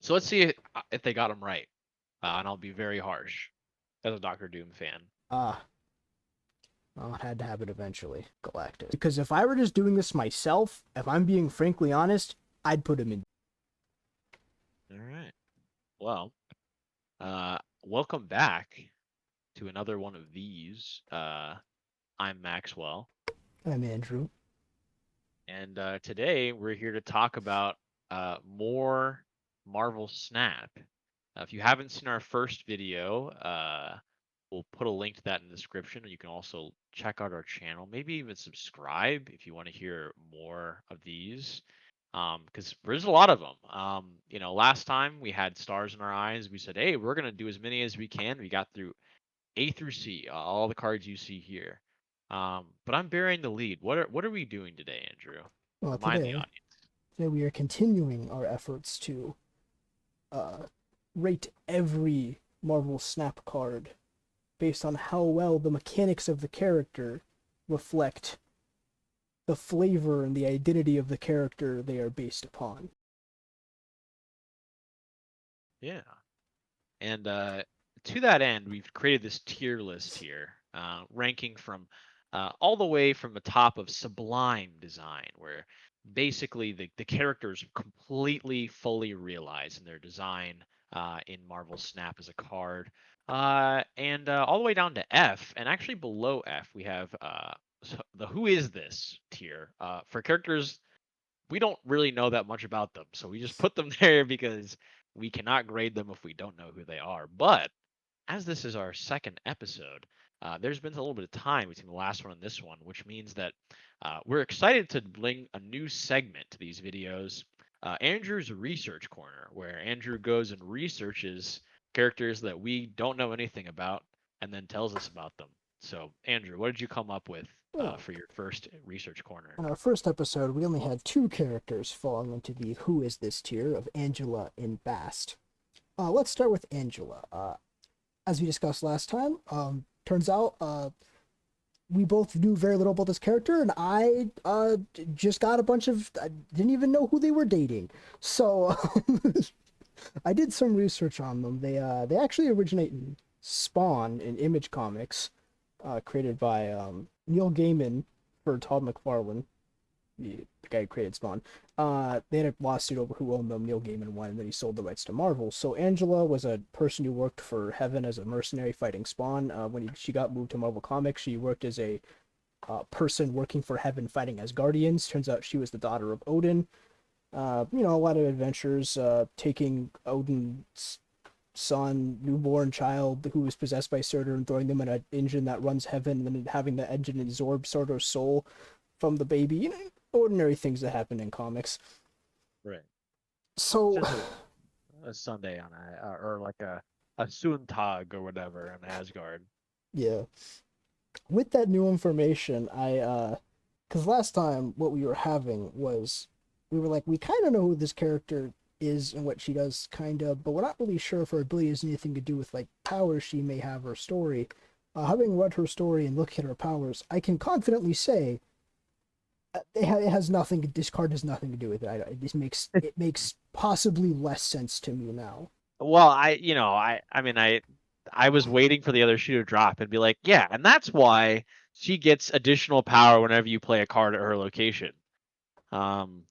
So let's see if they got him right, and I'll be very harsh as a Doctor Doom fan. Ah, well, it had to happen eventually, Galactus. Because if I were just doing this myself, if I'm being frankly honest, I'd put him in. All right. Well, welcome back to another one of these. I'm Maxwell, I'm Andrew. and today we're here to talk about more Marvel Snap. If you haven't seen our first video, we'll put a link to that in the description. You can also check out our channel, maybe even subscribe if you want to hear more of these. Because there's a lot of them. Last time we had stars in our eyes. We said, hey, we're gonna do as many as we can. We got through A through C, all the cards you see here. But I'm bearing the lead. What are we doing today, Andrew? Well, Remind the today, audience. today we are continuing our efforts to uh, rate every Marvel Snap card based on how well the mechanics of the character reflect the flavor and the identity of the character they are based upon. Yeah. And to that end, we've created this tier list here, ranking from all the way from the top of Sublime Design, where basically the characters completely fully realized in their design in Marvel Snap as a card, and all the way down to F. And actually below F, we have the Who Is This tier for characters we don't really know that much about them. So we just put them there because we cannot grade them if we don't know who they are. But as this is our second episode, there's been a little bit of time between the last one and this one, which means that we're excited to bring a new segment to these videos, Andrew's Research Corner, where Andrew goes and researches characters that we don't know anything about and then tells us about them. So, Andrew, what did you come up with Well, for your first research corner? in our first episode, we only had two characters falling into the Who Is This tier of Angela and Bast. Let's start with Angela. As we discussed last time, turns out we both knew very little about this character, and I just got a bunch of. I didn't even know who they were dating. So I did some research on them. They actually originate in Spawn in Image Comics, created by Neil Gaiman for Todd McFarlane, the guy who created Spawn. They had a lawsuit over who owned them. Neil Gaiman won, and then he sold the rights to Marvel. So Angela was a person who worked for Heaven as a mercenary fighting Spawn. She got moved to Marvel Comics, she worked as a person working for Heaven fighting as Guardians. Turns out she was the daughter of Odin. A lot of adventures, taking Odin's son, newborn child who was possessed by Surtur, and throwing them in an engine that runs Heaven, and then having the engine absorb Surtur's soul from the baby. Ordinary things that happen in comics. Right. So, Just a Sunday on or like a Suntag or whatever in Asgard. yeah. With that new information, because last time what we were having was we were like, we kind of know who this character is and what she does, kind of, but we're not really sure if her ability has anything to do with like powers she may have or story. Having read her story and looking at her powers, I can confidently say it has nothing. This card has nothing to do with it. It makes possibly less sense to me now. Well, I was waiting for the other shoe to drop and be like, yeah, and that's why she gets additional power whenever you play a card at her location. Um,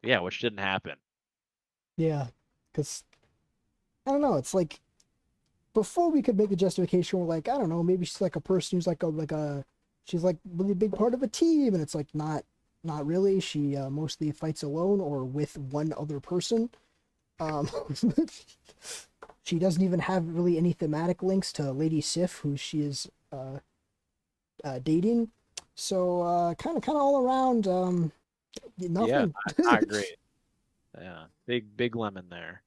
yeah, which didn't happen. Yeah, because I don't know. It's like before we could make a justification, we're like, I don't know, maybe she's like a person who's like a she's like really big part of a team, and it's like not really. She mostly fights alone or with one other person. Um, she doesn't even have really any thematic links to Lady Sif, who she is dating. So kind of all around, Yeah, nothing. not great. Yeah, big lemon there.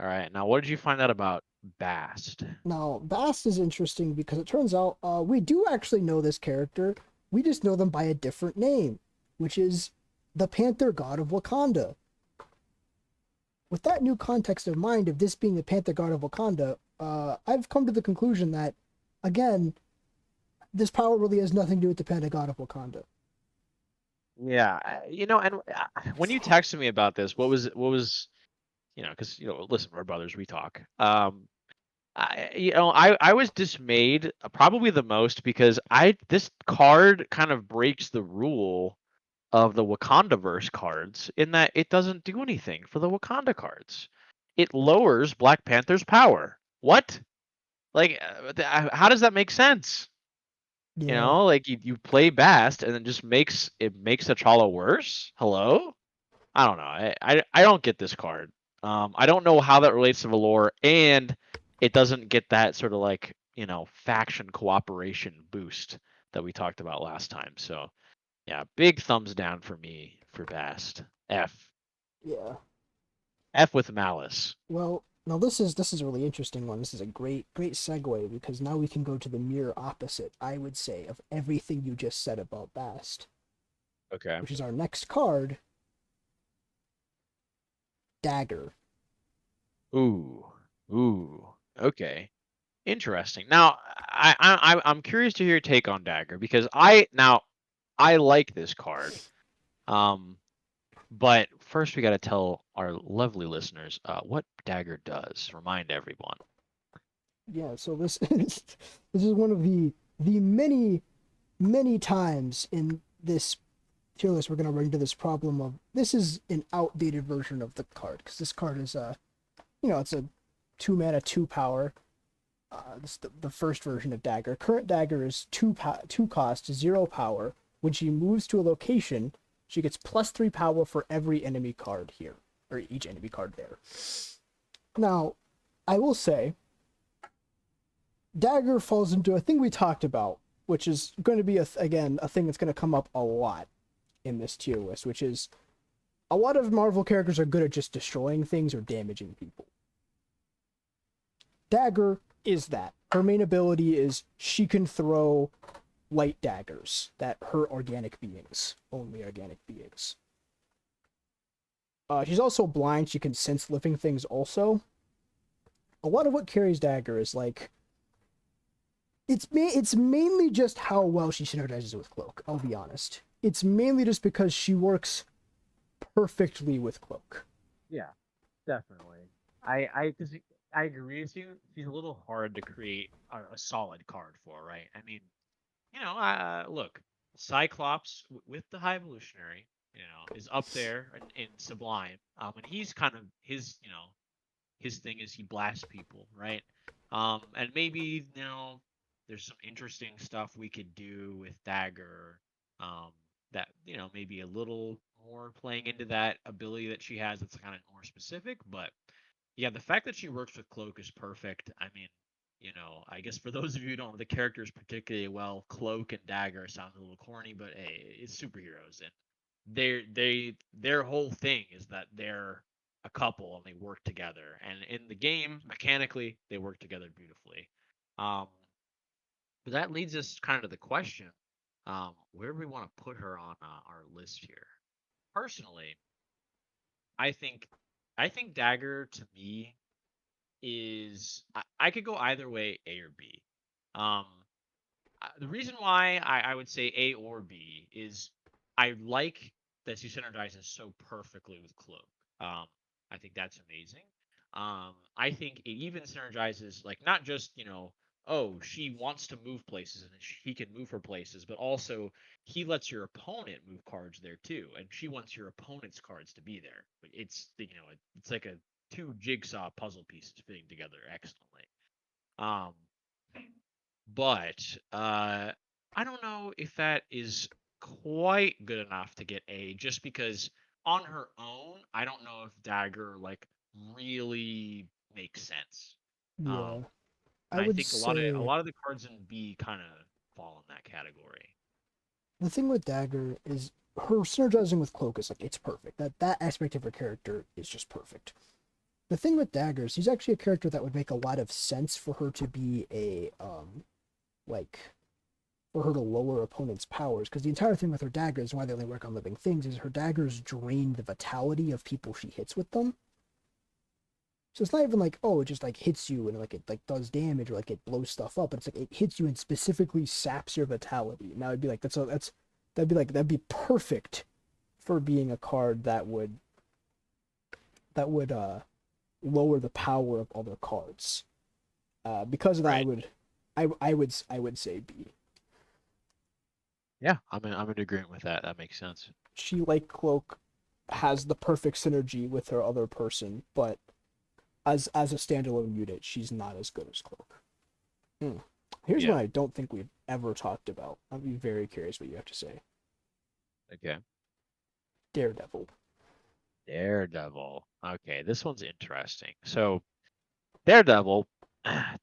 All right, now what did you find out about Bast? Now, Bast is interesting because it turns out we do actually know this character. We just know them by a different name, which is the Panther God of Wakanda. With that new context of mind of this being the Panther God of Wakanda, I've come to the conclusion that, again, this power really has nothing to do with the Panther God of Wakanda. Yeah, and when you texted me about this, what was because listen, we're brothers, we talk. I was dismayed probably the most because this card kind of breaks the rule of the Wakandaverse cards in that it doesn't do anything for the Wakanda cards. It lowers Black Panther's power. What? Like, how does that make sense? Yeah. Like you play Bast and then just makes T'Challa worse. Hello? I don't know. I don't get this card. I don't know how that relates to Valor, and it doesn't get that sort of like faction cooperation boost that we talked about last time. So yeah, big thumbs down for me for Bast. Yeah. F with malice. Well, now this is a really interesting one. This is a great segue because now we can go to the mirror opposite, I would say, of everything you just said about Bast, Okay. which is our next card, Dagger. Ooh. Ooh. Okay. Interesting. Now, I'm curious to hear your take on Dagger because I like this card. Um, but first we got to tell our lovely listeners what Dagger does. Remind everyone. Yeah, so this this is one of the many times in this tier list we're gonna run into this problem of this is an outdated version of the card because this card is it's a 2 mana 2 power. This is the first version of Dagger. Current Dagger is 2 cost 0 power. When she moves to a location, she gets +3 power for every enemy card here, or each enemy card there. Now, I will say, Dagger falls into a thing we talked about, which is going to be again a thing that's going to come up a lot in this tier list, which is a lot of Marvel characters are good at just destroying things or damaging people. Dagger is that. Her main ability is she can throw light daggers that hurt organic beings, only organic beings. She's also blind. She can sense living things also. A lot of what carries Dagger is like it's mainly just how well she synergizes with Cloak. I'll be honest. It's mainly just because she works perfectly with Cloak. Yeah, definitely. Because I agree with you. She's a little hard to create a solid card for, right? I mean, look, Cyclops with the High Evolutionary, is up there in Sublime. And he's kind of his thing is he blasts people, right? And maybe there's some interesting stuff we could do with Dagger, um, that maybe a little more playing into that ability that she has that's kind of more specific. But yeah, the fact that she works with Cloak is perfect. I mean, I guess for those of you who don't know the characters particularly well, Cloak and Dagger sounds a little corny, but hey, it's superheroes, and their whole thing is that they're a couple and they work together. And in the game, mechanically, they work together beautifully. Um, but that leads us kind of to the question, where do we want to put her on our list here? Personally, I think I think Dagger to me is I could go either way, A or B. Um, the reason why I would say A or B is I like that she synergizes so perfectly with Cloak. Um, I think that's amazing. I think it even synergizes like not just oh she wants to move places and he can move her places, but also he lets your opponent move cards there too, and she wants your opponent's cards to be there. It's like a two jigsaw puzzle pieces fitting together excellently. Um, but I don't know if that is quite good enough to get A, just because on her own, I don't know if Dagger like really makes sense. Um, Yeah, and I I would think a say lot of the cards in B kind of fall in that category. the thing with Dagger is her synergizing with Cloak is like it's perfect. That aspect of her character is just perfect. The thing with Dagger is he's actually a character that would make a lot of sense for her to be a like for her to lower opponents' powers because the entire thing with her daggers, why they only work on living things, is her daggers drain the vitality of people she hits with them. So it's not even like, oh, it just like hits you and like it like does damage or like it blows stuff up, but it's like it hits you and specifically saps your vitality. Now it'd be like that'd be perfect for being a card that would lower the power of other cards. Because of that, Right. I would say B. Yeah, I'm in agreement with that. That makes sense. She, like Cloak, has the perfect synergy with her other person, but as a standalone unit, she's not as good as Cloak. Hmm. Here's Yeah. one I don't think we've ever talked about. I'd be very curious what you have to say. Okay. Daredevil. Daredevil. Okay, this one's interesting. So Daredevil,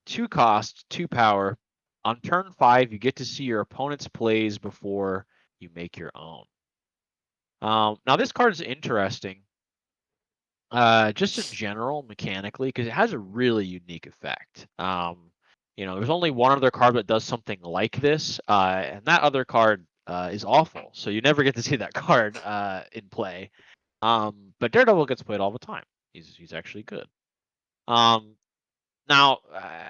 2 cost, 2 power. On turn 5, you get to see your opponent's plays before you make your own. Now this card is interesting, just in general, mechanically, because it has a really unique effect. There's only one other card that does something like this, and that other card is awful. So you never get to see that card in play. But Daredevil gets played all the time. He's actually good. Um, Now,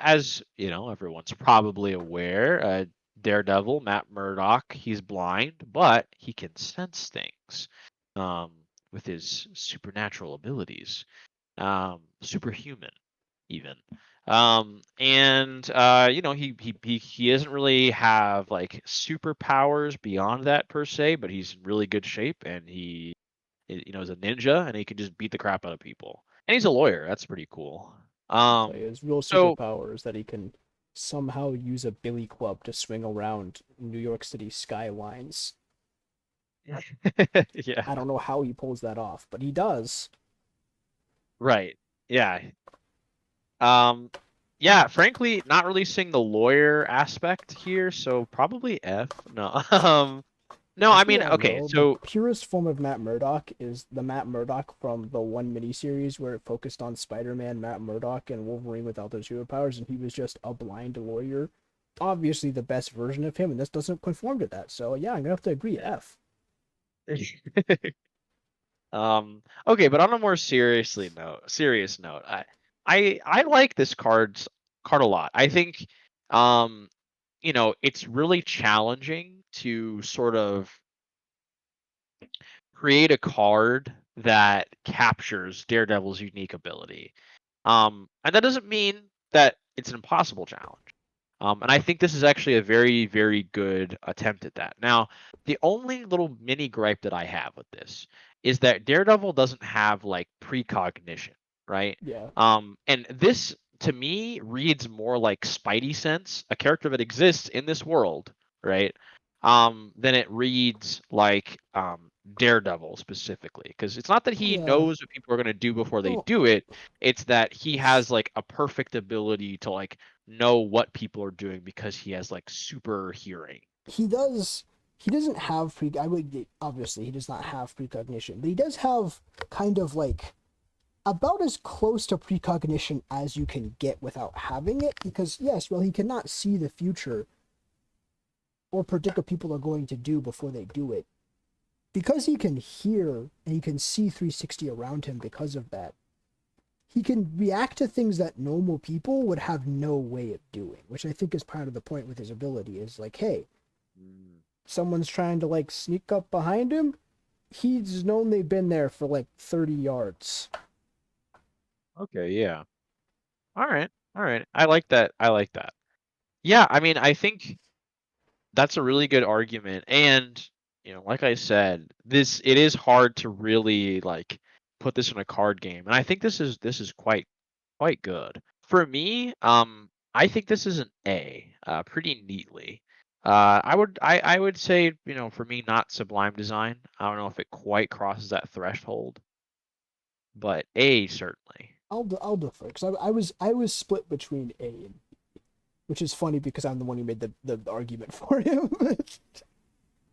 as you know, everyone's probably aware, Daredevil, Matt Murdock, he's blind, but he can sense things um, with his supernatural abilities, superhuman even. He doesn't really have like superpowers beyond that per se, but he's in really good shape, and is a ninja, and he can just beat the crap out of people. And he's a lawyer. That's pretty cool. So his real So superpower is that he can somehow use a billy club to swing around New York City skylines. yeah, I don't know how he pulls that off, but he does. right. Yeah. Um, yeah, frankly, not really seeing the lawyer aspect here, so probably F. No. No, Let's I be mean, honest, okay, though. The so purest form of Matt Murdock is the Matt Murdock from the one miniseries where it focused on Spider-Man, Matt Murdock, and Wolverine without their superpowers, and he was just a blind lawyer. Obviously, the best version of him, and this doesn't conform to that. So yeah, I'm gonna have to agree. F. okay, but on a more serious note, I like this card a lot. I think it's really challenging to sort of create a card that captures Daredevil's unique ability. And that doesn't mean that it's an impossible challenge. And I think this is actually a very, very good attempt at that. Now, the only little mini gripe that I have with this is that Daredevil doesn't have like precognition, right? Yeah, And this to me reads more like Spidey Sense, a character that exists in this world, right? Than it reads like Daredevil specifically, because it's not that he yeah. knows what people are going to do before they Well, do it. It's that he has like a perfect ability to like know what people are doing because he has like super hearing. he does. He doesn't have pre. I would obviously he does not have precognition, but he does have kind of like about as close to precognition as you can get without having it. Because yes, well, he cannot see the future or predict what people are going to do before they do it. Because he can hear and he can see 360 around him because of that, he can react to things that normal people would have no way of doing, which I think is part of the point with his ability is like, hey, Mm. someone's trying to like sneak up behind him. He's known they've been there for like 30 yards. Okay, yeah. All right. All right. I like that. I like that. Yeah, I mean, I think that's a really good argument. And, like I said, it is hard to really like put this in a card game. And I think this is quite good. For me, I think this is an A, pretty neatly. I would say, for me, not Sublime Design. I don't know if it quite crosses that threshold, but A certainly. I'll defer because I was split between A and B, which is funny because I'm the one who made the argument for him,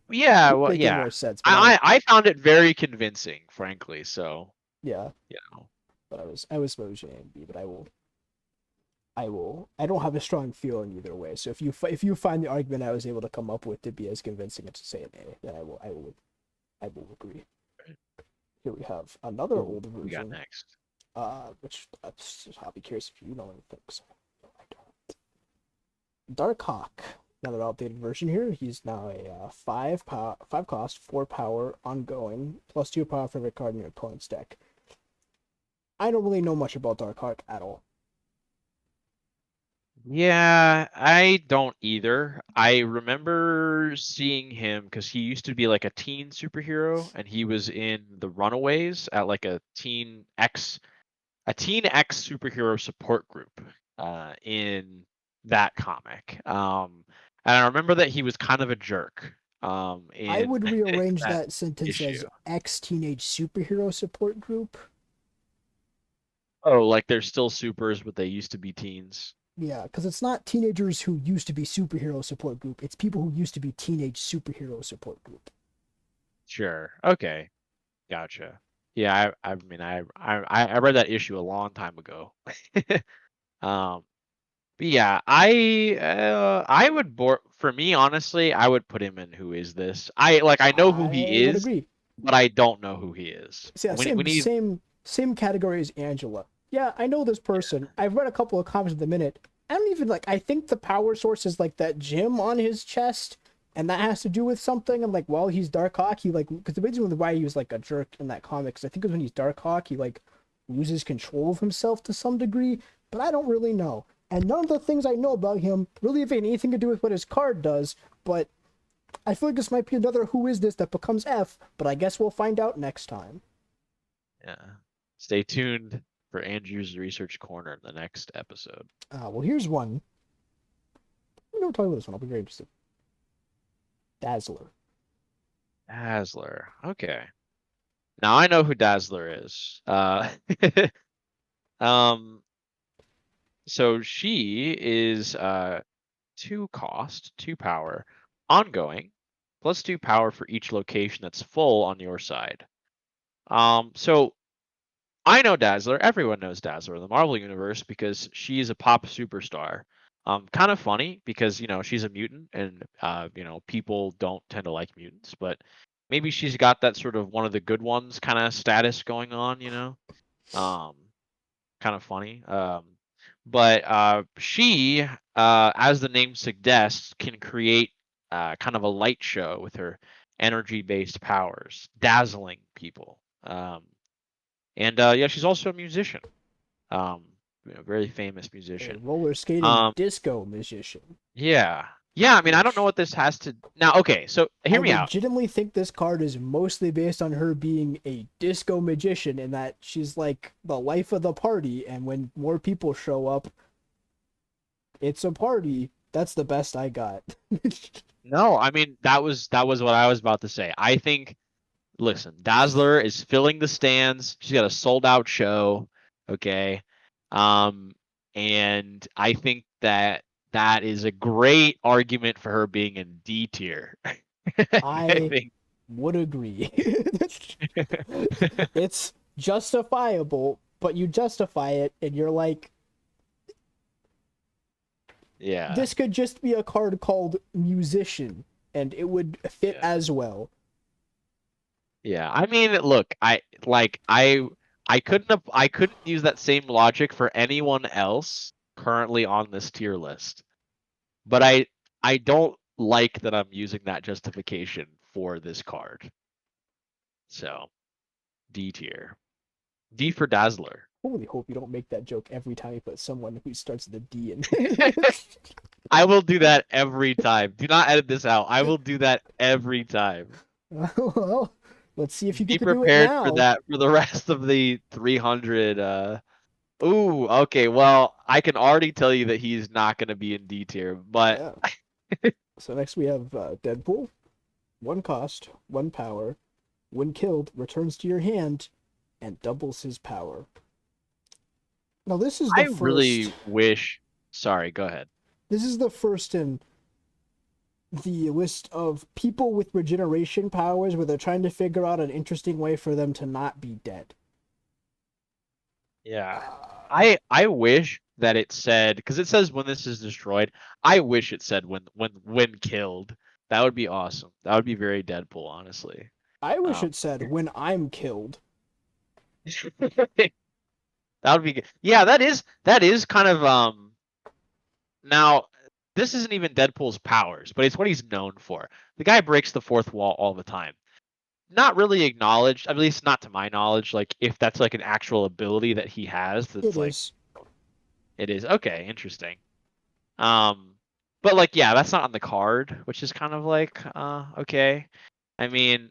Yeah, well, making yeah. more sense. But I found it very convincing, frankly. So, yeah, you know, but I was split between A and B, but I don't have a strong feeling either way. So if you find the argument I was able to come up with to be as convincing as to say an A, then I will agree. Here we have another what old we got version, next? which I'll be curious if you know anything. So I don't. Darkhawk, another outdated version here. He's now a 5 cost, 4 power, ongoing, +2 power for every card in your opponent's deck. I don't really know much about Darkhawk at all. Yeah, I don't either. I remember seeing him because he used to be like a teen superhero, and he was in the Runaways at like a Teen X superhero support group in that comic. And I remember that he was kind of a jerk I in would rearrange that that sentence issue. as ex teenage superhero support group. Oh, like they're still supers, but they used to be teens. Yeah, because it's not teenagers who used to be superhero support group. It's people who used to be teenage superhero support group. Sure. Okay. Gotcha. Yeah, I mean I read that issue a long time ago. Um, but yeah, I would for me honestly, I would put him in Who Is This? I know who I he would is, agree. but I don't know who he is. So yeah, We need same category as Angela. Yeah, I know this person. I've read a couple of comics in the minute. I don't even like. I think the power source is like that gem on his chest, and that has to do with something. I'm like, well, he's Darkhawk. He like because the reason why he was like a jerk in that comic, because I think it was when he's Darkhawk, he like loses control of himself to some degree. But I don't really know, and none of the things I know about him really have anything to do with what his card does. But I feel like this might be another Who Is This that becomes F. But I guess we'll find out next time. yeah. Stay tuned for Andrew's research corner in the next episode. Well, here's one. I'm going to tell you this one. I'll be very interested. Dazzler. Dazzler. Okay. Now I know who Dazzler is. Um so she is 2 cost, 2 power, ongoing, +2 power for each location that's full on your side. So I know Dazzler. Everyone knows Dazzler in the Marvel universe because she's a pop superstar. Kind of funny because she's a mutant, and people don't tend to like mutants, but maybe she's got that sort of one of the good ones kind of status going on. Um, Kind of funny. But she, as the name suggests, can create kind of a light show with her energy-based powers, dazzling people. And yeah, she's also a musician. Um, very famous A musician. roller skating Um, disco magician. yeah, yeah. I mean, I don't know Which what this has to now. Okay, so I hear me out. legitimately think this card is mostly based on her being a disco magician and that she's like the life of the party. And when more people show up, it's a party. That's the best I got. No, I mean that was what I was about to say. I think listen, Dazzler is filling the stands. She's got a sold out show. Okay. Um, and I think that is a great argument for her being in D tier. I I think. would agree. It's justifiable, but you justify it and you're like, Yeah. this could just be a card called musician and it would fit Yeah. as well. Yeah. I mean, look, I couldn't use that same logic for anyone else currently on this tier list. But I don't like that I'm using that justification for this card. So D tier. D for Dazzler. Holy hope you don't make that joke every time you put someone who starts with a D in. I will do that every time. Do not edit this out. I will do that every time. Well, let's see if you Be get to do it prepared for now. that for the rest of the 300. Ooh, okay. Well, I can already tell you that he's not going to be in D tier, but Yeah. So next we have Deadpool. 1 cost, 1 power. When killed, returns to your hand and doubles his power. Now this is the I first. really wish. Sorry, go ahead. This is the first in the list of people with regeneration powers where they're trying to figure out an interesting way for them to not be dead. Yeah. Uh, I wish that it said because it says when this is destroyed. I wish it said when killed. That would be awesome. That would be very Deadpool, honestly. I wish Um, it said when I'm killed. that would be good. Yeah, that is kind of now this isn't even Deadpool's powers, but it's what he's known for. The guy breaks the fourth wall all the time. not really acknowledged, at least not to my knowledge, like if that's like an actual ability that he has that's It like is. it is. Okay, interesting. Um, but like yeah, that's not on the card, which is kind of like okay. I mean,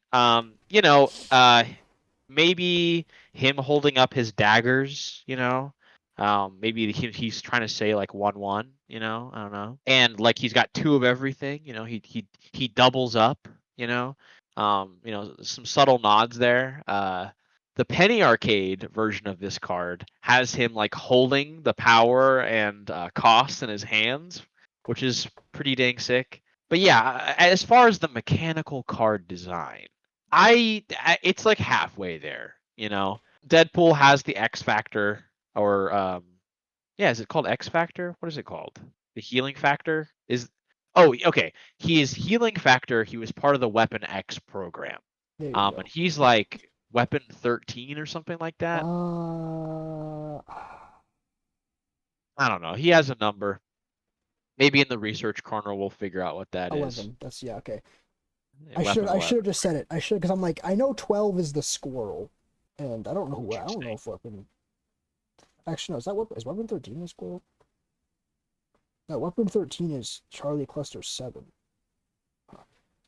maybe him holding up his daggers, maybe he's trying to say like 1/1, I don't know. And like he's got two of everything, he doubles up, some subtle nods there. The Penny Arcade version of this card has him like holding the power and cost in his hands, which is pretty dang sick. But yeah, as far as the mechanical card design, it's like halfway there, Deadpool has the X Factor, or yeah, is it called X Factor? What is it called? The healing factor is. Oh, okay. He is healing factor. He was part of the Weapon X program. There you And go. he's like Weapon 13 or something like that. Uh, I don't know. He has a number. Maybe in the research corner we'll figure out what that is. 11. That's yeah. Okay. Weapon I 11. should have just said it. I should because I'm like I know 12 is the squirrel, and I don't know who I don't know Interesting. if weapon. Actually, no. Is weapon 13 the squirrel? No, weapon 13 is Charlie Cluster 7.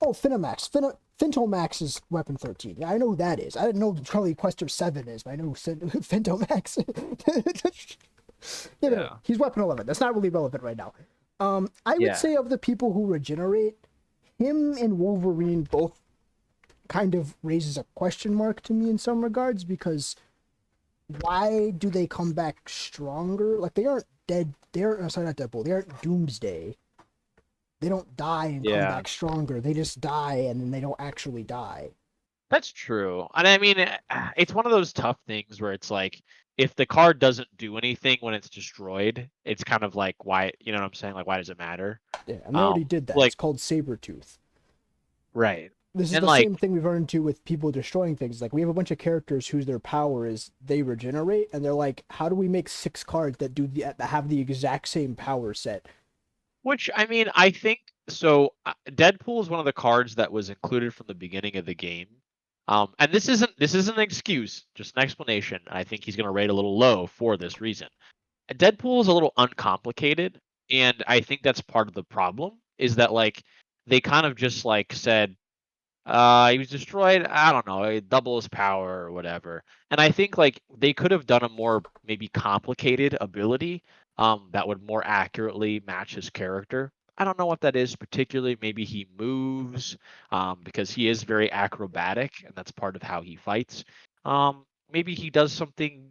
Oh, Finamax. Fintomax is weapon 13. Yeah, I know who that is. I didn't know Charlie Cluster 7 is, but I know Fintomax. Yeah, no, Yeah. he's weapon 11. That's not really relevant right now. I would Yeah. say of the people who regenerate, him and Wolverine both kind of raises a question mark to me in some regards because why do they come back stronger? Like they aren't dead. They aren't. Sorry, not Deadpool. They aren't Doomsday. They don't die and come Yeah. back stronger. They just die and then they don't actually die. That's true. And I mean, it's one of those tough things where it's like, if the card doesn't do anything when it's destroyed, it's kind of like, why, you know what I'm saying? Like, why does it matter? Yeah, and they already did that. It's Like, called Sabretooth. right. This is And the like, same thing we've run into with people destroying things. Like we have a bunch of characters whose their power is they regenerate, and they're like, how do we make 6 cards that that have the exact same power set? which, I mean, I think, so Deadpool is one of the cards that was included from the beginning of the game. And this isn't an excuse, just an explanation. I think he's going to rate a little low for this reason. Deadpool is a little uncomplicated, and I think that's part of the problem is that like they kind of just like said he was destroyed, I don't know, double his power or whatever. And I think like they could have done a more maybe complicated ability that would more accurately match his character. I don't know what that is particularly. Maybe he moves because he is very acrobatic and that's part of how he fights. Maybe he does something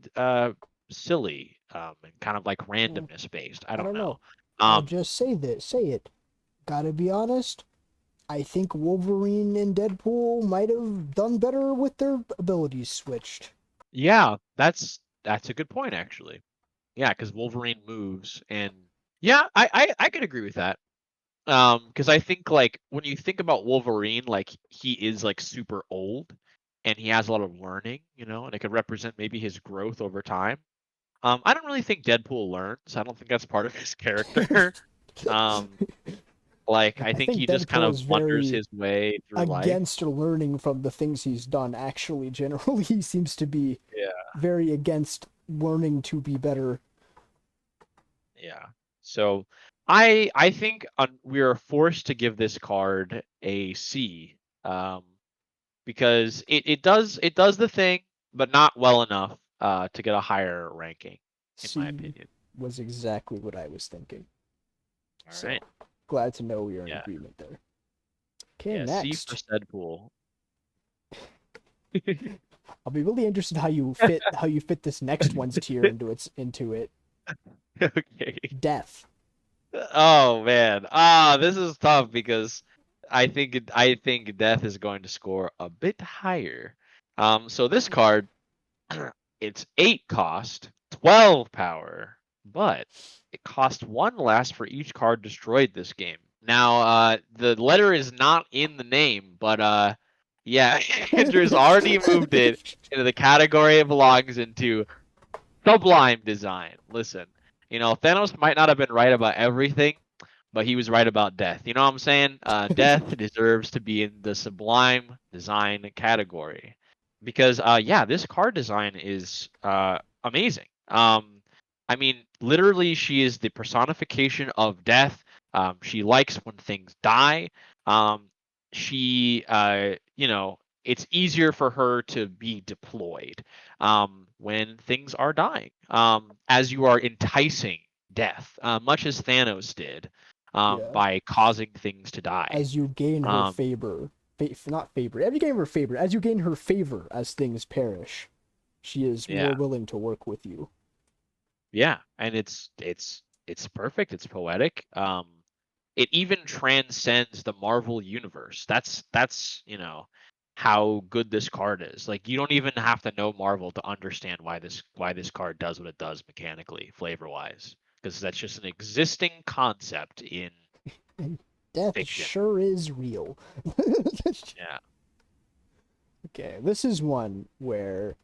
silly and kind of like randomness based. I I don't don't know. know. I'll Um, just say this. Say it. Gotta be honest. I think Wolverine and Deadpool might have done better with their abilities switched. yeah, that's a good point actually. Yeah, because Wolverine moves, and yeah, I could agree with that. Because I think like when you think about Wolverine, like he is like super old, and he has a lot of learning, and it could represent maybe his growth over time. I don't really think Deadpool learns. I don't think that's part of his character. Um, like I I think think he just kind Deadpool of is wonders very his way through life. against learning from the things he's done. Actually, generally, he seems to be Yeah, very against learning to be better. yeah. So I think we are forced to give this card a C. Because it does the thing, but not well enough to get a higher ranking, in my C opinion. was exactly what I was thinking. All So right. glad to know we are in Yeah. agreement there. Okay, Yeah. C for next. Deadpool. I'll be really interested how you fit this next one's tier into it. Okay. Death. Oh man. This is tough because I think Death is going to score a bit higher. So this card, it's 8 cost, 12 power, but it costs 1 less for each card destroyed this game. Now, the letter is not in the name, but yeah, Andrew's already moved it into the category it belongs into, Sublime Design. Listen, Thanos might not have been right about everything, but he was right about Death. You know what I'm saying? Death deserves to be in the Sublime design category because, yeah, this card design is amazing. I mean, literally, she is the personification of death. She likes when things die. Um, it's easier for her to be deployed when things are dying, as you are enticing death, much as Thanos did, Yeah. by causing things to die. As you gain her Um, favor, not favor, as you gain her favor, as you gain her favor as things perish, she is more yeah, willing to work with you. yeah, and it's perfect. It's poetic. It even transcends the Marvel universe. That's how good this card is. Like you don't even have to know Marvel to understand why this card does what it does mechanically, flavor wise, because that's just an existing concept in And death fiction. sure is real. Yeah. Okay, this is one where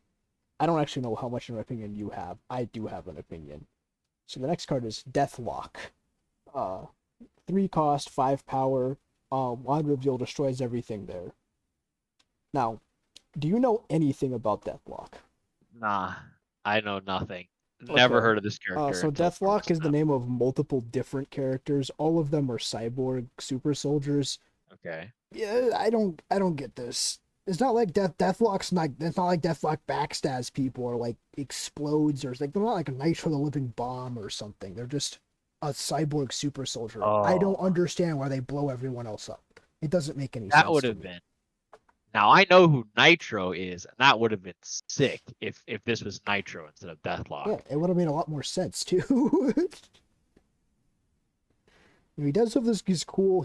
I don't actually know how much of an opinion you have. I do have an opinion. So the next card is Deathlock. Uh, 3 cost, 5 power. Wand reveal destroys everything there. Now, do you know anything about Deathlock? Nah, I know nothing. Never Okay. heard of this character So until Deathlock is the Snap. name of multiple different characters. All of them are cyborg super soldiers. Okay. Yeah, I don't get this. It's not like Deathlock's not. It's not like Deathlock backstabs people or like explodes or like they're not like a Nitro the Living Bomb or something. They're just a cyborg super soldier. I don't Oh, understand why they blow everyone else up. It doesn't make any that sense would to have me. been. Now I know who Nitro is, and that would have been sick if this was Nitro instead of Deathlock. Yeah, it would have made a lot more sense too. He does have his cool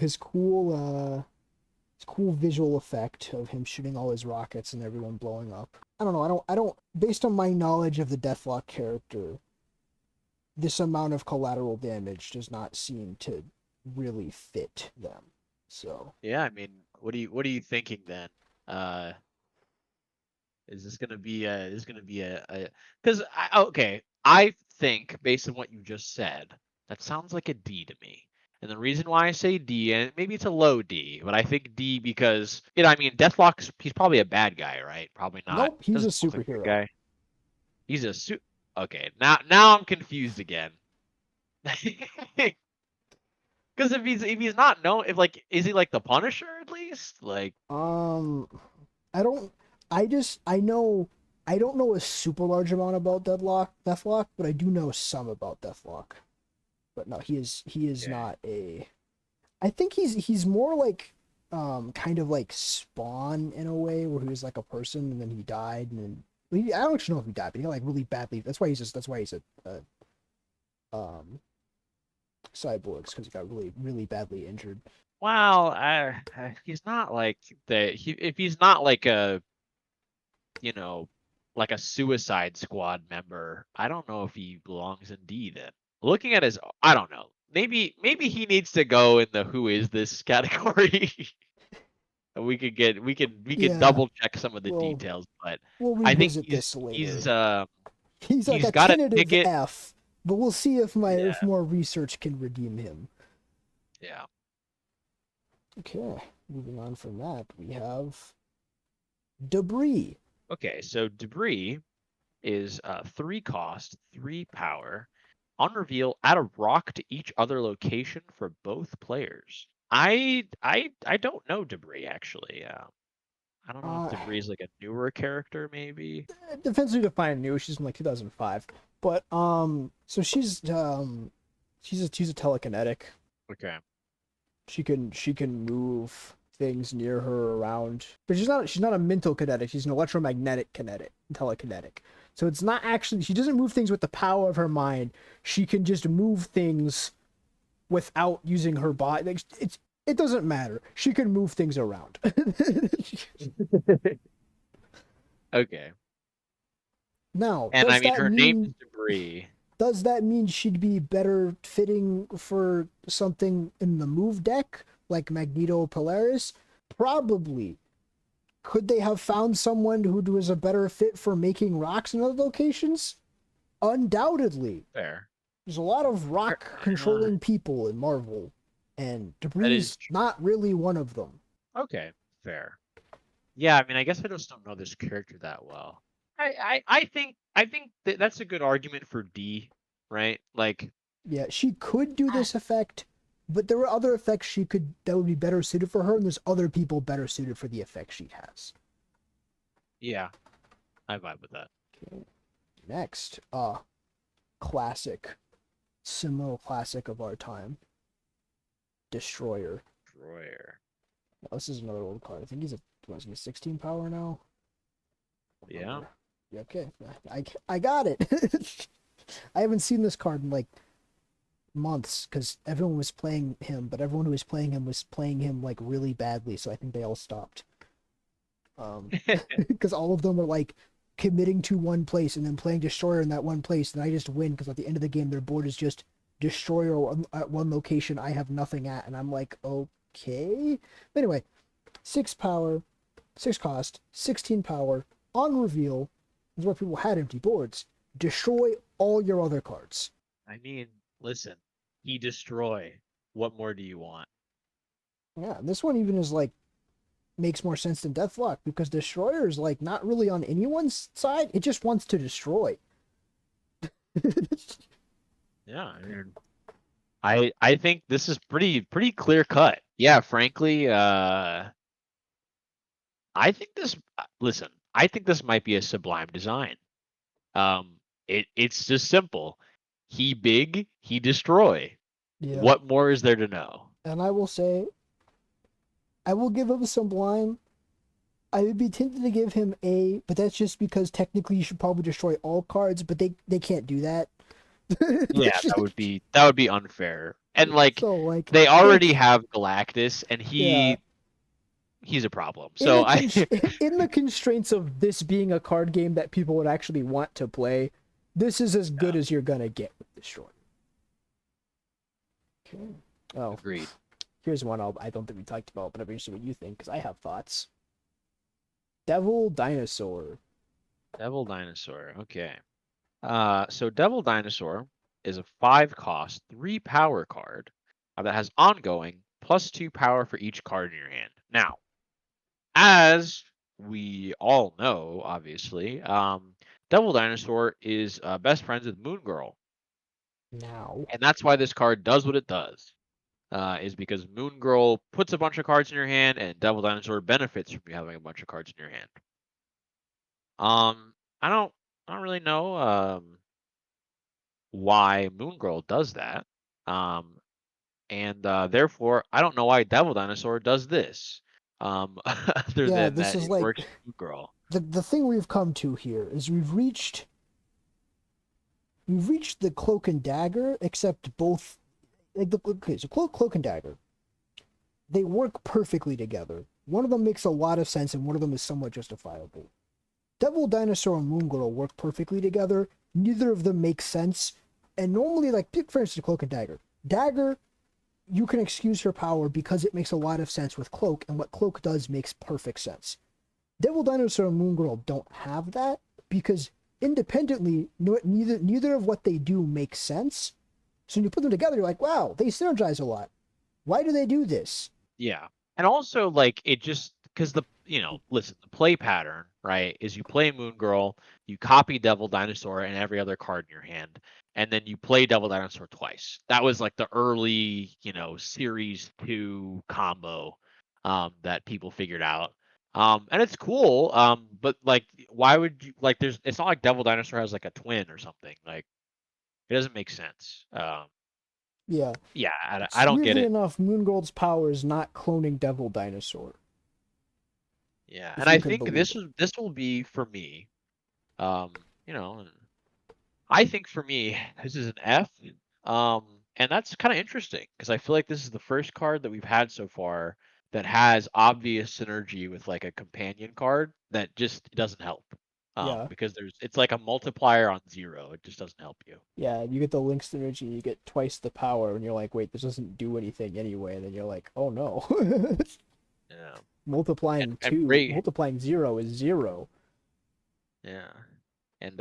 visual effect of him shooting all his rockets and everyone blowing up. I don't know. I don't. Based on my knowledge of the Deathlock character, this amount of collateral damage does not seem to really fit them. So, Yeah, I mean, what are you thinking then? Uh, is this gonna be because okay, I think based on what you just said, that sounds like a D to me. And the reason why I say D, and maybe it's a low D, but I think D because I mean, Deathlock's he's probably a bad guy, right? Probably not. nope, he's a Doesn't look like a good superhero. guy. He's a suit. Okay, now I'm confused again. Because if he's not known, if like is he like the Punisher at least? Like Um, I don't. I know. I don't know a super large amount about Deathlock, but I do know some about Deathlock. But no, he is okay, not a. I think he's more like kind of like Spawn in a way where he was like a person and then he died and then I don't actually know if he died, but he got like really badly. That's why he's a cyborgs because he got really badly injured. well, he's not like if he's not like you know like a Suicide Squad member, I don't know if he belongs in D then. Looking at his, I don't know. Maybe he needs to go in the who is this category. We could Yeah, double check some of the well, details, but we'll I think revisit he's this he's later. uh He's like he's a got a tentative ticket. F, but we'll see if Yeah, more research can redeem him. yeah. Okay, moving on from that, we have Debris. Okay, so debris is 3 cost, 3 power. On reveal, add a rock to each other location for both players. I don't know debris actually. I don't know if Uh, debris is like a newer character maybe. Defensively defined new. She's from like 2005, but so she's a telekinetic. Okay. She can move things near her around, but she's not a mental kinetic. She's an electromagnetic kinetic, telekinetic. So it's not actually she doesn't move things with the power of her mind. She can just move things without using her body. Like, it doesn't matter. She can move things around. Okay. Now, And I does mean that her name mean is debris. she'd be better fitting for something in the move deck, like Magneto Polaris? Probably. Could they have found someone who was a better fit for making rocks in other locations? Undoubtedly. Fair. There's a lot of Er, rock Uh, controlling people in Marvel. and That Debris is not really one of them. okay. Fair. Yeah, I mean, I guess I just don't know this character that well. I think that's a good argument for D, right? Like, Yeah, she could do ah, this effect, but there were other effects she could that would be better suited for her, and there's other people better suited for the effect she has. yeah, I vibe with that. Okay. Next, classic, similar classic of our time, Destroyer. Destroyer. Now, this is another old card. I think he's a was he a 16 power now? Yeah. Remember? Yeah, okay, I got it. I haven't seen this card in like months because everyone was playing him, but everyone who was playing him like really badly, so I think they all stopped. Because all of them are like committing to one place and then playing Destroyer in that one place, and I just win because at the end of the game their board is just Destroyer at one location I have nothing at, and I'm like, okay. But anyway, 6 power, 6 cost, 16 power on reveal is where people had empty boards. Destroy all your other cards. I mean, listen, he destroy. What more do you want? Yeah, and this one even is like makes more sense than Deathlock because Destroyer is like not really on anyone's side. It just wants to destroy. Yeah, I mean, I think this is pretty clear cut. Yeah, frankly, I think this. Listen, I think this might be a sublime design. It's just simple. He big, he destroy. Yeah. What more is there to know? And I will say, I will give him Sublime. I would be tempted to give him A, but that's just because technically you should probably destroy all cards, but they can't do that. Yeah, that would be unfair. And like So like they in already have Galactus and yeah, he's a problem. in So the I in the constraints of this being a card game that people would actually want to play, this is as good yeah, as you're gonna get with Destroy. Okay. Oh, agreed. here's one I don't think we talked about, but I'm interested in what you think because I have thoughts. Devil Dinosaur. Devil Dinosaur. Okay. So Devil Dinosaur is a 5 cost, 3 power card that has ongoing +2 power for each card in your hand. Now, as we all know, obviously, Devil Dinosaur is best friends with Moon Girl, Now, and that's why this card does what it does. Is because Moon Girl puts a bunch of cards in your hand, and Devil Dinosaur benefits from you having a bunch of cards in your hand. Um, I don't really know why Moon Girl does that. Um, and therefore, I don't know why Devil Dinosaur does this. Other yeah, than this that, is it like works for Moon Girl. the thing we've come to here is we've reached the Cloak and Dagger, except both like the okay, so Cloak and Dagger, they work perfectly together. One of them makes a lot of sense, and one of them is somewhat justifiable. Devil Dinosaur and Moon Girl work perfectly together. Neither of them makes sense, and normally, like pick for instance, Cloak and Dagger. Dagger, you can excuse her power because it makes a lot of sense with Cloak, and what Cloak does makes perfect sense. Devil Dinosaur and Moon Girl don't have that because independently, neither of what they do makes sense. So when you put them together, you're like, wow, they synergize a lot. Why do they do this? Yeah. And also, like, it just because listen, the play pattern, right, is you play Moon Girl, you copy Devil Dinosaur and every other card in your hand, and then you play Devil Dinosaur twice. That was like the early, Series 2 combo that people figured out. And it's cool. But like, why would you like? It's not like Devil Dinosaur has like a twin or something. Like, it doesn't make sense. Yeah, Yeah, I it's don't get weirdly it. enough, Moon Girl's power is not cloning Devil Dinosaur, Yeah, if and you I can think believe it. this will be for me. And I think for me this is an F. And that's kind of interesting because I feel like this is the first card that we've had so far that has obvious synergy with like a companion card that just doesn't help. Yeah, Because it's like a multiplier on 0. It just doesn't help you. yeah, you get the Link synergy, you get twice the power, and you're like, wait, this doesn't do anything anyway. And then you're like, oh no. Yeah. multiplying And two, great. multiplying 0 is 0. Yeah. And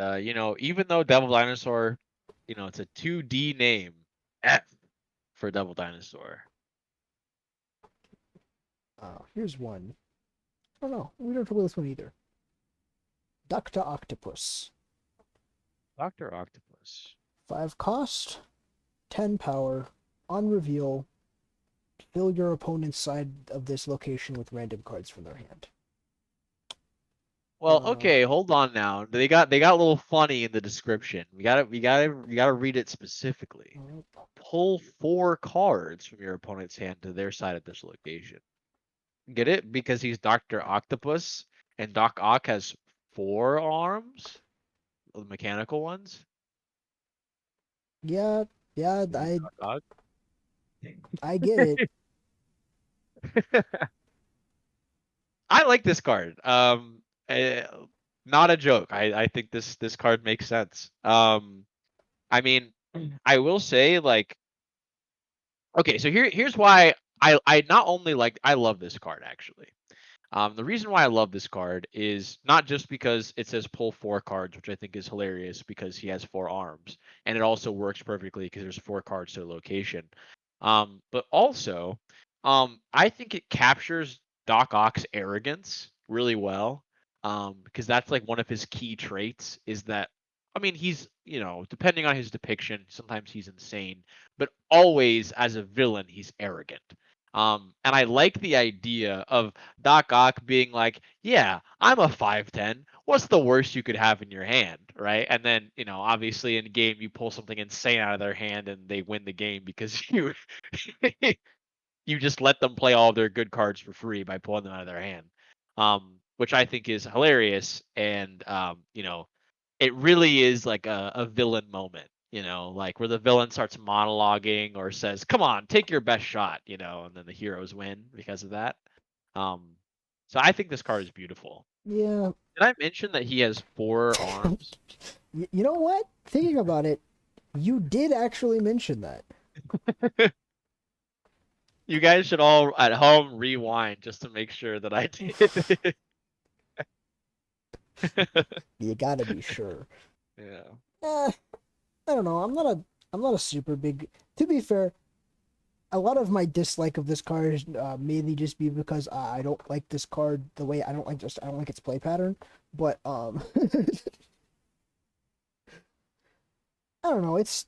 even though Devil Dinosaur, it's a 2D name, F for Devil Dinosaur. Here's one. I don't know. We don't know this one either. Dr. Octopus. Dr. Octopus. 5 cost, 10 power. On reveal, fill your opponent's side of this location with random cards from their hand. Well, okay, hold on now. They got a little funny in the description. We gotta read it specifically. Pull 4 cards from your opponent's hand to their side of this location. Get it? Because he's Dr. Octopus, and Doc Ock has 4 arms, the mechanical ones. Yeah, yeah, Doc Ock. I get it. I like this card. Eh, not a joke. I think this card makes sense. I mean, I will say like, okay, so here's why I not only like I love this card actually. The reason why I love this card is not just because it says pull 4 cards, which I think is hilarious because he has 4 arms, and it also works perfectly because there's 4 cards to a location. But also, I think it captures Doc Ock's arrogance really well. Because that's like one of his key traits is that, I mean, he's, depending on his depiction, sometimes he's insane, but always as a villain, he's arrogant. And I like the idea of Doc Ock being like, "Yeah, I'm a 5'10. What's the worst you could have in your hand, right?" And then, obviously in game you pull something insane out of their hand and they win the game because you you just let them play all of their good cards for free by pulling them out of their hand. Which I think is hilarious and it really is like a villain moment, like where the villain starts monologuing or says, "Come on, take your best shot," and then the heroes win because of that. Um, so I think this card is beautiful. Yeah. Did I mention that he has 4 arms? You know what? Thinking about it, you did actually mention that. You guys should all at home rewind just to make sure that I did. You gotta be sure. Yeah. Eh, I don't know. I'm not a super big. To be fair, a lot of my dislike of this card is mainly just be because I don't like this card the way I don't like its play pattern. But I don't know. It's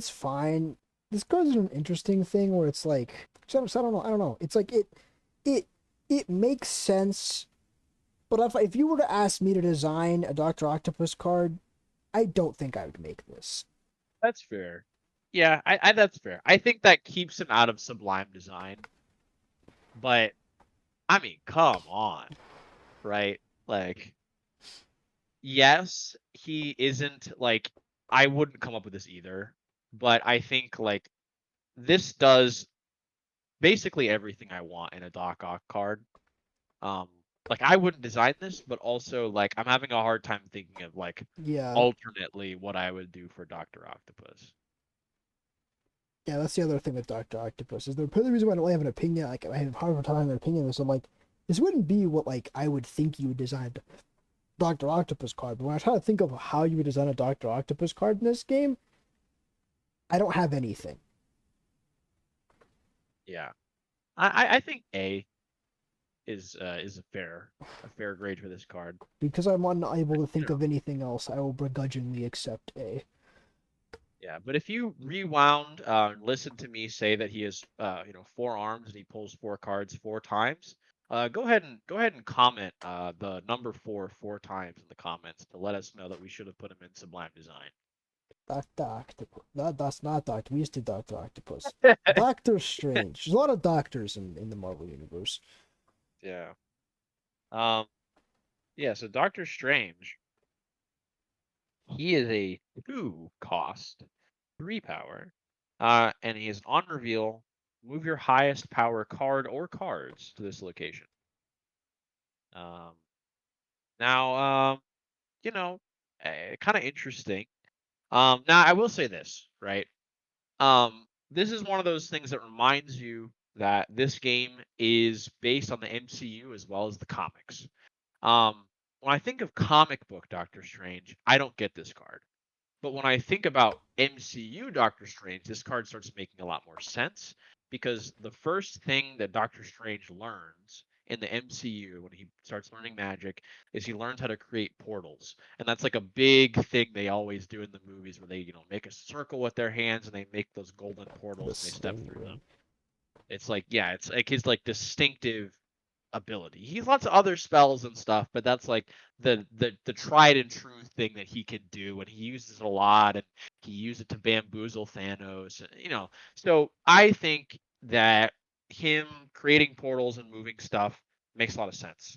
fine. This card is an interesting thing where it's like so I don't know. I don't know. It's like it it makes sense. But if you were to ask me to design a Doctor Octopus card, I don't think I would make this. That's fair. Yeah, I that's fair. I think that keeps him out of Sublime Design, but I mean, come on, right? Like, yes, he isn't like I wouldn't come up with this either, but I think like this does basically everything I want in a Doc Ock card. Um, like I wouldn't design this, but also like I'm having a hard time thinking of like Yeah, alternately what I would do for Doctor Octopus. yeah. That's the other thing with Doctor Octopus is the reason why I don't have an opinion. Like I have a hard time having an opinion. Is I'm like this wouldn't be what like I would think you would design Doctor Octopus card. But when I try to think of how you would design a Doctor Octopus card in this game, I don't have anything Yeah, I think A is a fair grade for this card. because I'm unable to You think know, of anything else. I will begrudgingly accept A. yeah, but if you rewound, listen to me say that he has 4 arms and he pulls 4 cards 4 times. Go ahead and comment the number 4 times in the comments to let us know that we should have put him in Sublime Design. Doctor Octopus. That's not Doctor. We used to Doctor Octopus. Doctor Strange. There's a lot of doctors in the Marvel universe. Yeah. Um. Yeah. So Doctor Strange, he is a 2 cost, 3 power, and he is on reveal. Move your highest power card or cards to this location. Um. Now, you know, kind of interesting. Now I will say this, right? This is one of those things that reminds you that this game is based on the MCU as well as the comics. When I think of comic book Doctor Strange, I don't get this card. But when I think about MCU Doctor Strange, this card starts making a lot more sense because the first thing that Doctor Strange learns in the MCU when he starts learning magic is he learns how to create portals. And that's like a big thing they always do in the movies where they, make a circle with their hands and they make those golden The portals and they step sling through them. ring. It's like, yeah, it's like his like distinctive ability. He has lots of other spells and stuff, but that's like the tried and true thing that he can do, and he uses it a lot, and he used it to bamboozle Thanos. So I think that him creating portals and moving stuff makes a lot of sense.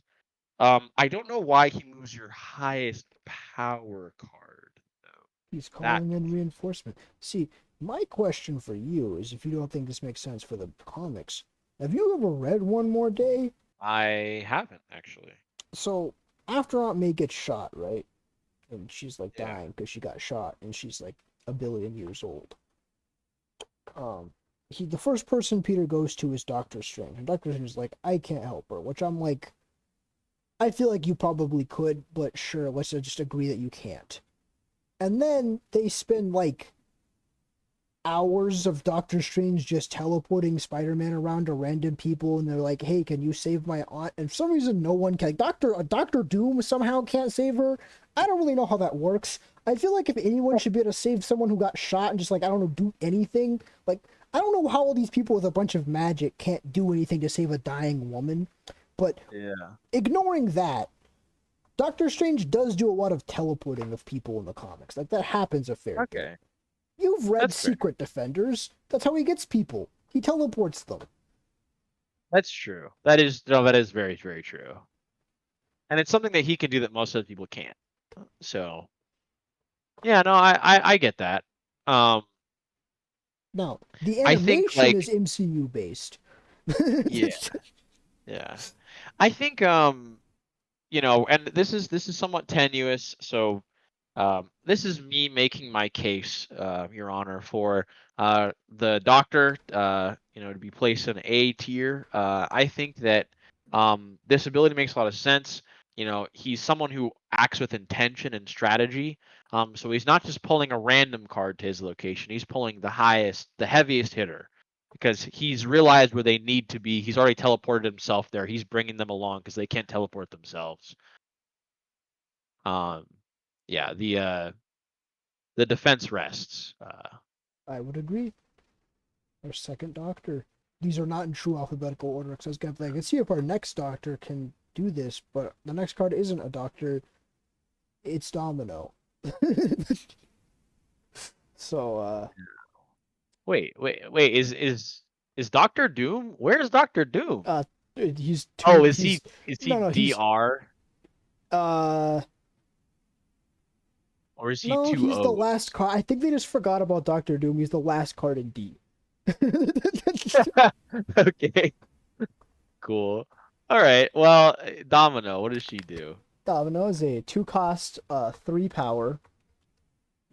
I don't know why he moves your highest power card though. He's That calling in reinforcement. See, my question for you is if you don't think this makes sense for the comics, have you ever read One More Day? I haven't actually. So, after Aunt May gets shot, right? And she's like Yeah. dying because she got shot and she's like a billion years old. Um, the first person Peter goes to is Doctor Strange. And Doctor Strange is like, I can't help her, which I'm like, I feel like you probably could, but sure, let's just agree that you can't. And then they spend like hours of Doctor Strange just teleporting Spider-Man around to random people, and they're like, "Hey, can you save my aunt?" And for some reason, no one can. Doctor Doom somehow can't save her. I don't really know how that works. I feel like if anyone should be able to save someone who got shot and just like I don't know do anything, like I don't know how all these people with a bunch of magic can't do anything to save a dying woman. But Yeah. ignoring that, Doctor Strange does do a lot of teleporting of people in the comics. Like that happens a fair bit. Okay. You've read That's fair. Secret Defenders. That's how he gets people. He teleports them. That's true. That is no, that is very, very true. And it's something that he can do that most other people can't. So yeah, no, I get that. Um, Now, the I think animation like is MCU based. yeah, yeah. I think and this is somewhat tenuous, so this is me making my case, Your Honor, for the Doctor, to be placed in A tier. I think that this ability makes a lot of sense. He's someone who acts with intention and strategy. So he's not just pulling a random card to his location. He's pulling the heaviest hitter, because he's realized where they need to be. He's already teleported himself there. He's bringing them along because they can't teleport themselves. Um, yeah, the defense rests. I would agree. Our second Doctor. These are not in true alphabetical order because I was gonna like, let's see if our next Doctor can do this, but the next card isn't a Doctor. It's Domino. So, Wait. Is Doctor Doom? Where's Doctor Doom? uh, he's Oh, too. He's is he no, he's DR uh. or is he No, two he's the O's? last card. I think they just forgot about Doctor Doom. He's the last card in D. Okay, cool. All right. Well, Domino, what does she do? Domino is a 2 cost, 3 power.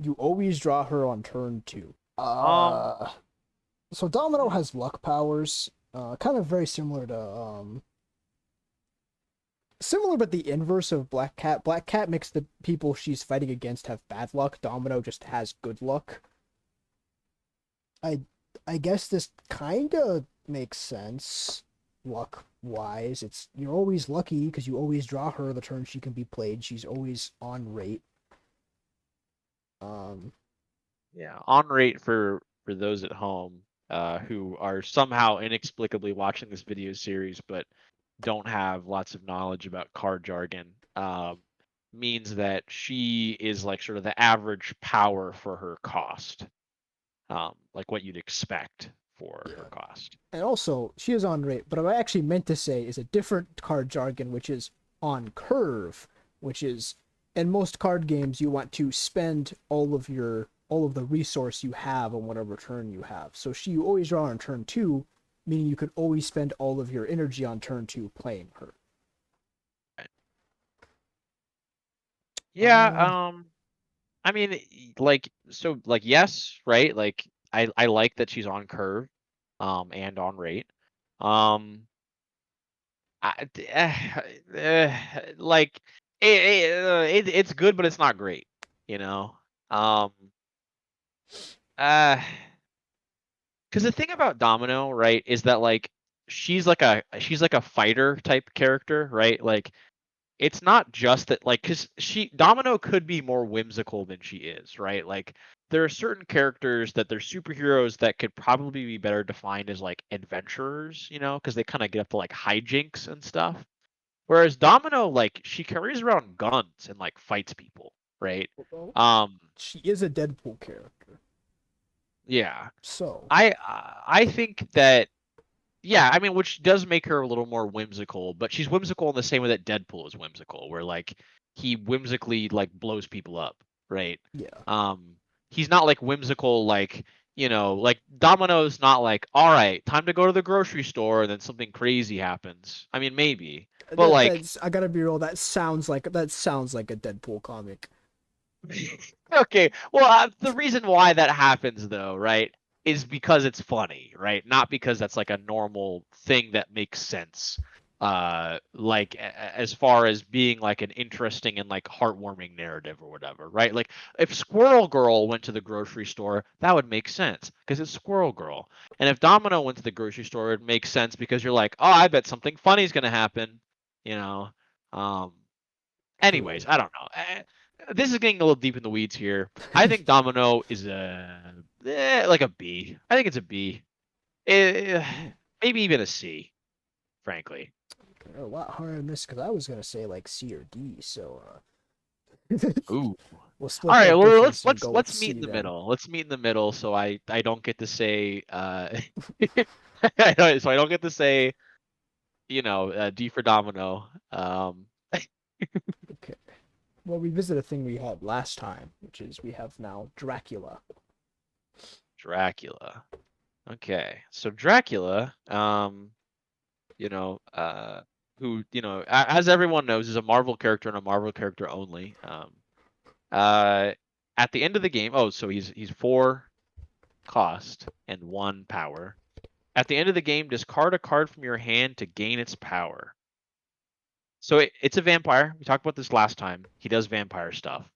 You always draw her on turn 2. Um, So Domino has luck powers, kind of very similar to similar but the inverse of Black Cat. Black Cat makes the people she's fighting against have bad luck. Domino just has good luck. I I guess this kind of makes sense luck wise. It's you're always lucky because you always draw her the turn she can be played. She's always on rate. Um, yeah, on rate for those at home who are somehow inexplicably watching this video series but don't have lots of knowledge about card jargon, means that she is like sort of the average power for her cost, like what you'd expect for her yeah. cost. And also, she is on rate, but what I actually meant to say is a different card jargon, which is on curve, which is in most card games you want to spend all of the resource you have on whatever turn you have. So she always draw on turn 2, meaning you could always spend all of your energy on turn 2 playing her. Yeah, Um, I mean, like yes, right? Like I like that she's on curve, and on rate. Um, like it's good, but it's not great, you know. Um, uh, because the thing about Domino, right, is that like she's like a fighter type character, right? Like it's not just that like because she Domino could be more whimsical than she is, right? Like there are certain characters that they're superheroes that could probably be better defined as like adventurers, because they kind of get up to like hijinks and stuff. Whereas Domino, like she carries around guns and like fights people, right? Well, Um, she is a Deadpool character, yeah. so I think that yeah, I mean, which does make her a little more whimsical, but she's whimsical in the same way that Deadpool is whimsical, where like he whimsically like blows people up, right? yeah. Um, he's not like whimsical like Domino's not like, all right, time to go to the grocery store and then something crazy happens. I mean, maybe, but like That's I gotta be real. That sounds like a Deadpool comic. okay, well, the reason why that happens though, right, is because it's funny, right? Not because that's like a normal thing that makes sense. Like as far as being like an interesting and like heartwarming narrative or whatever, right? Like if Squirrel Girl went to the grocery store, that would make sense because it's Squirrel Girl. And if Domino went to the grocery store, it makes sense because you're like, oh, I bet something funny is gonna happen, you know. Um, True. Anyways, I don't know. This is getting a little deep in the weeds here. I think Domino is like a B. I think it's a B. Eh, maybe even a C, frankly. A lot harder than this because I was gonna say like C or D. So Ooh. we'll All split right. that Well, difference let's and let's go with let's meet C in the then. middle. Let's meet in the middle, so I don't get to say I don't get to say D for Domino. Okay. Well, revisit a thing we had last time, which is we have now Dracula. Dracula. Okay, so Dracula. You know, who, as everyone knows, is a Marvel character and a Marvel character only. Uh, at the end of the game, oh, so he's 4 cost and 1 power. At the end of the game, discard a card from your hand to gain its power. So it's a vampire. We talked about this last time. He does vampire stuff.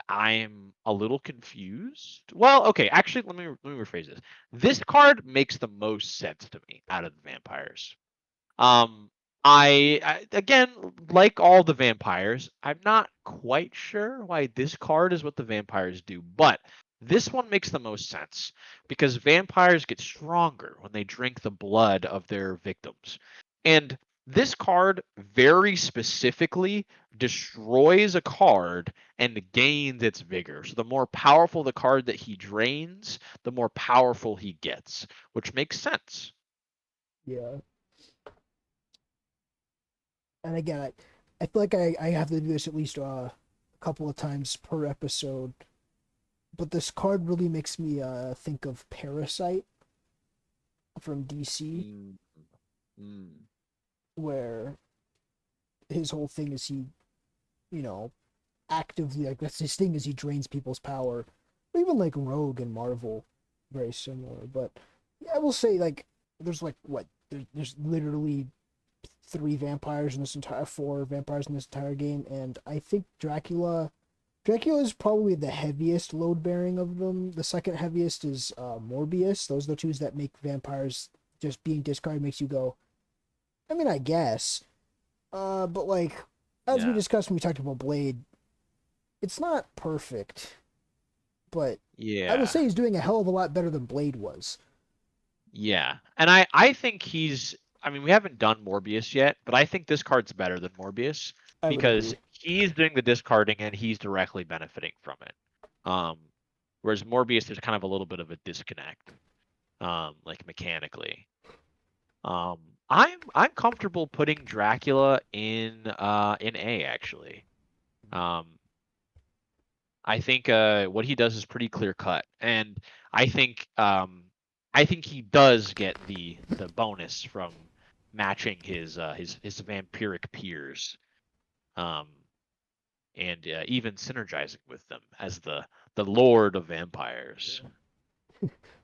I'm a little confused. Well, okay, actually, let me rephrase this. This card makes the most sense to me out of the vampires. Um, I again, like all the vampires, I'm not quite sure why this card is what the vampires do, but this one makes the most sense because vampires get stronger when they drink the blood of their victims. And this card very specifically destroys a card and gains its vigor. So the more powerful the card that he drains, the more powerful he gets, which makes sense. Yeah. And again, I feel like I have to do this at least a couple of times per episode. But this card really makes me think of Parasite from DC, Mm, mm. where his whole thing is he, you know, actively like that's his thing is he drains people's power. Or even like Rogue and Marvel, very similar. But yeah, I will say like there's like what there's literally 3 vampires in this entire 4 vampires in this entire game, and I think Dracula is probably the heaviest load bearing of them. The second heaviest is Morbius. Those are the two that make vampires just being discarded makes you go. I mean, I guess. But like as we Yeah. discussed when we talked about Blade, it's not perfect, but I will Yeah. say he's doing a hell of a lot better than Blade was. Yeah. And I think I mean, we haven't done Morbius yet, but I think this card's better than Morbius I would because agree. he's doing the discarding and he's directly benefiting from it. Um, whereas Morbius, there's kind of a little bit of a disconnect, like mechanically. Um, I'm comfortable putting Dracula in A actually. Um, I think what he does is pretty clear cut, and I think um, I think he does get the bonus from matching his vampiric peers, um, and even synergizing with them as the Lord of Vampires.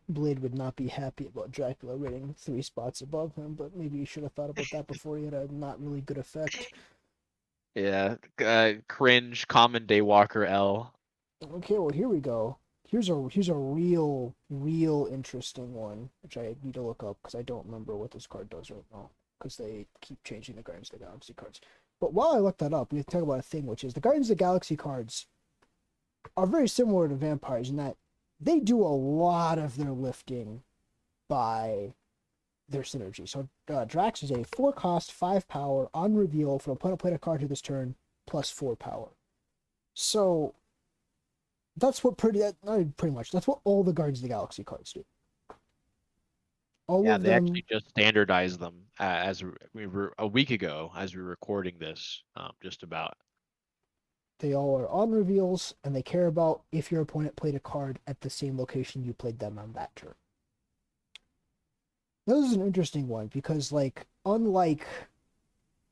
Blade would not be happy about Dracula rating 3 spots above him, but maybe you should have thought about that before he had a not really good effect. Yeah, cringe, common daywalker L. Okay, well here we go. Here's a real interesting one, which I need to look up because I don't remember what this card does right now because they keep changing the Guardians of the Galaxy cards. But while I look that up, we have to talk about a thing, which is the Guardians of the Galaxy cards are very similar to vampires in that they do a lot of their lifting by their synergy. So Drax is a 4 cost, 5 power, on reveal for opponent played a card to this turn, plus 4 power. So that's what not pretty much, that's what all the Guardians of the Galaxy cards do. All Yeah, of they them, actually just standardized them as we were a week ago as we were recording this, just about. they all are on reveals, and they care about if your opponent played a card at the same location you played them on that turn. This is an interesting one because, like, unlike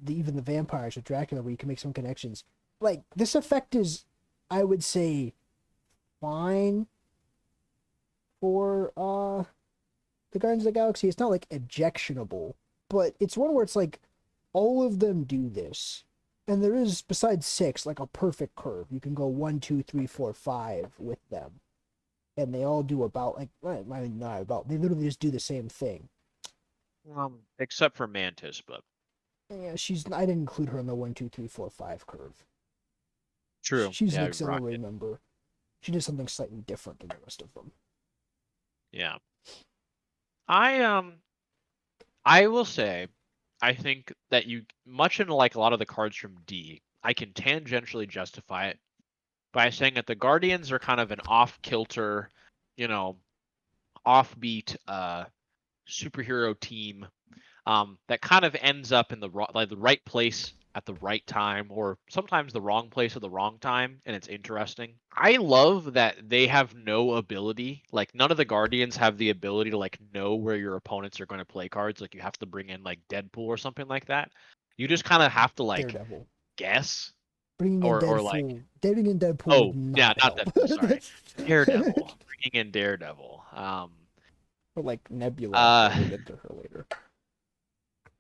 even the vampires with Dracula, where you can make some connections, like this effect is, I would say, fine for the Guardians of the Galaxy. It's not like objectionable, but it's one where it's like all of them do this, and there is, besides 6, like a perfect curve. You can go 1, 2, 3, 4, 5 with them, and they all do about, like, I mean, not about, they literally just do the same thing. Except for Mantis, but Yeah, I didn't include her in the 1, 2, 3, 4, 5 curve. true. She's an Yeah, auxiliary Rocket. member. She did something slightly different than the rest of them. Yeah. I I will say, I think that you much in like a lot of the cards from D, I can tangentially justify it by saying that the Guardians are kind of an off kilter, you know, offbeat superhero team that kind of ends up in the right place at the right time, or sometimes the wrong place at the wrong time, and it's interesting. I love that they have no ability, like none of the Guardians have the ability to like know where your opponents are going to play cards. Like you have to bring in like Deadpool or something like that. You just kind of have to like Daredevil. guess Bringing in or like, Deadpool. Bringing in Deadpool would oh yeah, not not help. Deadpool, sorry, Daredevil, bringing in Daredevil. Or like Nebula, Uh, but we'll get to her later.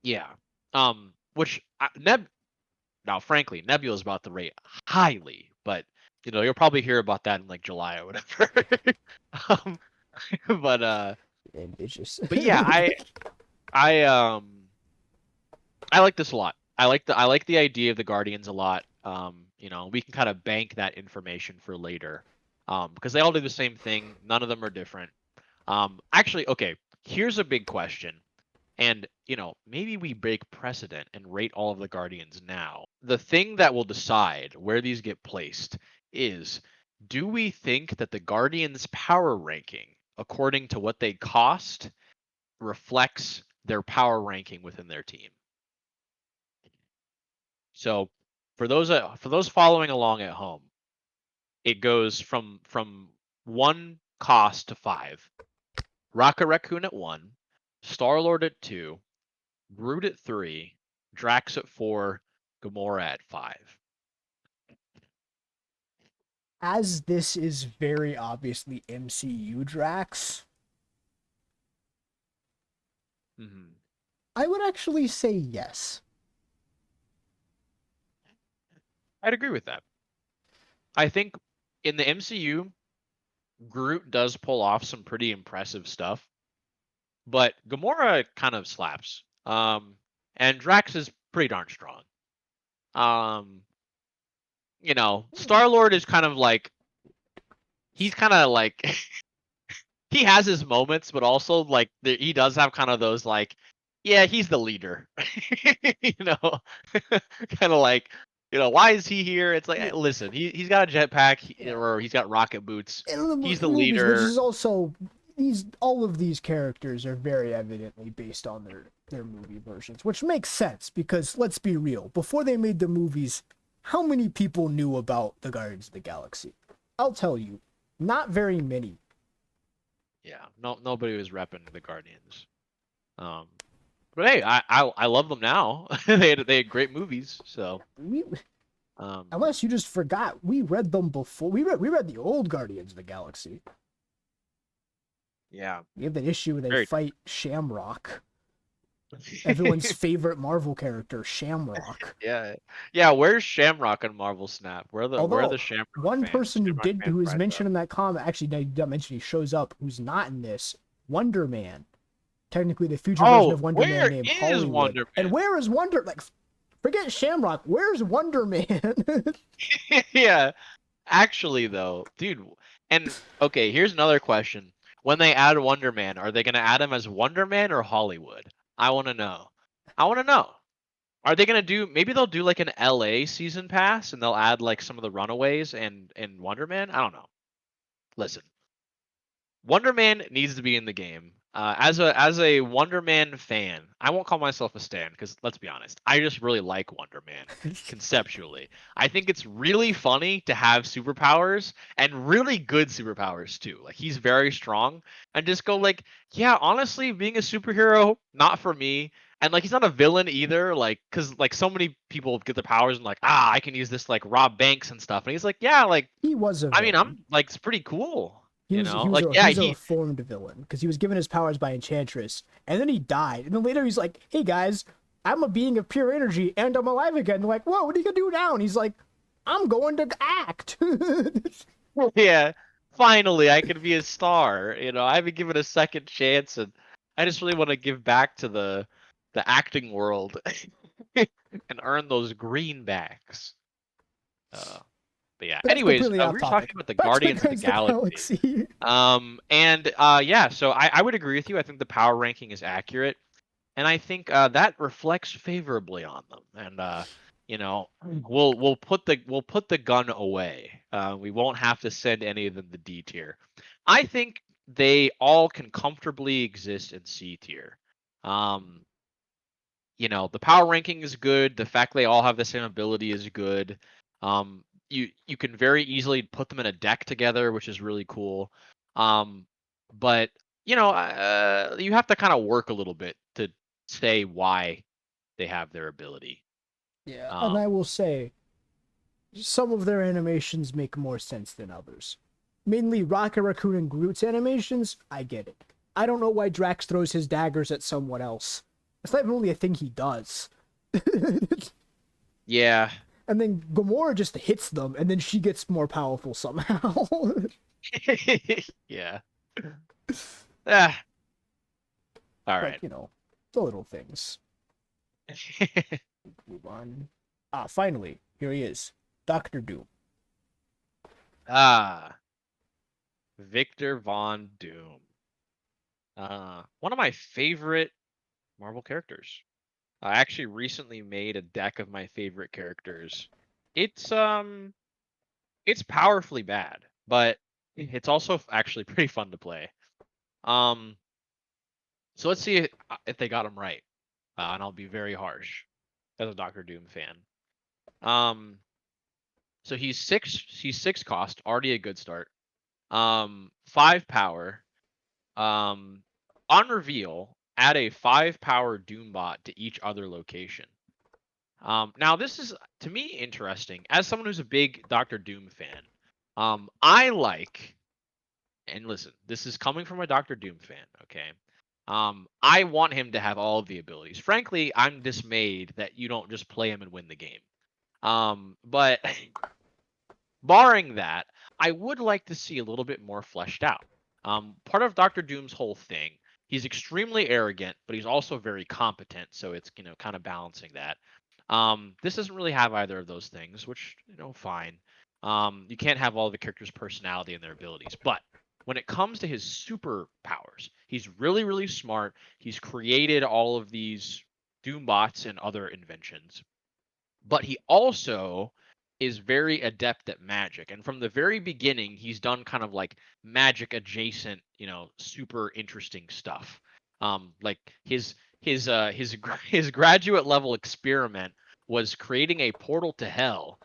yeah. Which Now, frankly, Nebula's about to rate highly, but you'll probably hear about that in like July or whatever. um, but Ambitious. but yeah, I I like this a lot. I like the idea of the Guardians a lot. We can kind of bank that information for later. Because they all do the same thing. None of them are different. Actually, okay, here's a big question. And, maybe we break precedent and rate all of the Guardians now. The thing that will decide where these get placed is, do we think that the Guardians' power ranking, according to what they cost, reflects their power ranking within their team? So for those following along at home, it goes from 1 cost to 5. Rocket Raccoon at 1, Star Lord at 2, Groot at 3, Drax at 4, Gamora at 5. As this is very obviously MCU Drax, Mm-hmm. I would actually say yes. I'd agree with that. I think in the MCU, Groot does pull off some pretty impressive stuff, but Gamora kind of slaps. And Drax is pretty darn strong. Um, Star Lord is kind of like he's kind of like he has his moments, but also like he does have kind of those like, yeah, he's the leader, you know, kind of like, why is he here? It's like, listen, he's got a jetpack Yeah. or he's got rocket boots. In the He's the movies, which leader. is also, all of these characters are very evidently based on their movie versions, which makes sense because let's be real, before they made the movies, how many people knew about the Guardians of the Galaxy? I'll tell you, not very many. Yeah, no, nobody was repping the Guardians. Um, but hey, I love them now. they had great movies. So, We, um, unless you just forgot, we read them before. We read the old Guardians of the Galaxy. yeah, We have the issue where they very. fight Shamrock. Everyone's favorite Marvel character, Shamrock. Yeah, yeah. Where's Shamrock on Marvel Snap? Where are the Although Shamrock one fans? person Shamrock fans who was rise up. mentioned in that comment, actually, now you did mention he shows up, who's not in this, Wonder Man. Technically, the future version Oh, of Wonder Man where named is Hollywood. Wonder And where is Wonder? Like, forget Shamrock. Where's Wonder Man? Man? Yeah, actually though, dude. And okay, here's another question. When they add Wonder Man, are they gonna add him as Wonder Man or Hollywood? I want to know. I want to know. Are they gonna do? Maybe they'll do like an LA season pass, and they'll add like some of the Runaways and Wonder Man. I don't know. Listen, Wonder Man needs to be in the game. As a Wonder Man fan, I won't call myself a stan because let's be honest, I just really like Wonder Man conceptually. I think it's really funny to have superpowers and really good superpowers too. Like he's very strong and just go like, yeah, honestly, being a superhero not for me. And like he's not a villain either, like because like so many people get the powers and like I can use this to, like rob banks and stuff. And he's like, yeah, like He was a I mean villain. I'm like it's pretty cool, He you was know? Like yeah, a reformed villain because he was given his powers by Enchantress, and then he died. And then later he's like, "Hey guys, I'm a being of pure energy, and I'm alive again." They're like, "Whoa, what are you gonna do now?" And he's like, "I'm going to act." Yeah, finally I could be a star. I haven't given a second chance, and I just really want to give back to the acting world and earn those greenbacks. Uh, but yeah. That's Anyways, completely we off were talking topic. about the Back to Guardians of the Guardians of the Galaxy. Galaxy. And yeah, so I would agree with you. I think the power ranking is accurate, and I think that reflects favorably on them. And we'll put the gun away. We won't have to send any of them to D tier. I think they all can comfortably exist in C tier. Um, the power ranking is good. The fact they all have the same ability is good. You can very easily put them in a deck together, which is really cool. Um, but you have to kind of work a little bit to say why they have their ability. Yeah, and Um, I will say, some of their animations make more sense than others. Mainly Rocket Raccoon and Groot's animations, I get it. I don't know why Drax throws his daggers at someone else. It's not even really a thing he does. yeah, And then Gamora just hits them, and then she gets more powerful somehow. yeah. Ah, all Like, right. the little things. Move on. Finally, here he is, Doctor Doom. Ah, Victor Von Doom. One of my favorite Marvel characters. I actually recently made a deck of my favorite characters. It's it's powerfully bad, but it's also actually pretty fun to play. Um, so let's see if they got him right, and I'll be very harsh as a Doctor Doom fan. Um, so he's six cost, already a good start. 5 power. Um, on reveal, add a 5 power Doombot to each other location. Now this is to me interesting as someone who's a big Doctor Doom fan. I like, and listen, this is coming from a Doctor Doom fan, okay? I want him to have all of the abilities. Frankly, I'm dismayed that you don't just play him and win the game. But barring that, I would like to see a little bit more fleshed out. Part of Doctor Doom's whole thing, he's extremely arrogant, but he's also very competent, so it's kind of balancing that. This doesn't really have either of those things, which fine. You can't have all the characters' personality and their abilities, but when it comes to his superpowers, he's really, really smart. He's created all of these Doombots and other inventions, but he also is very adept at magic. And from the very beginning, he's done kind of like magic adjacent, super interesting stuff. Like his graduate level experiment was creating a portal to hell.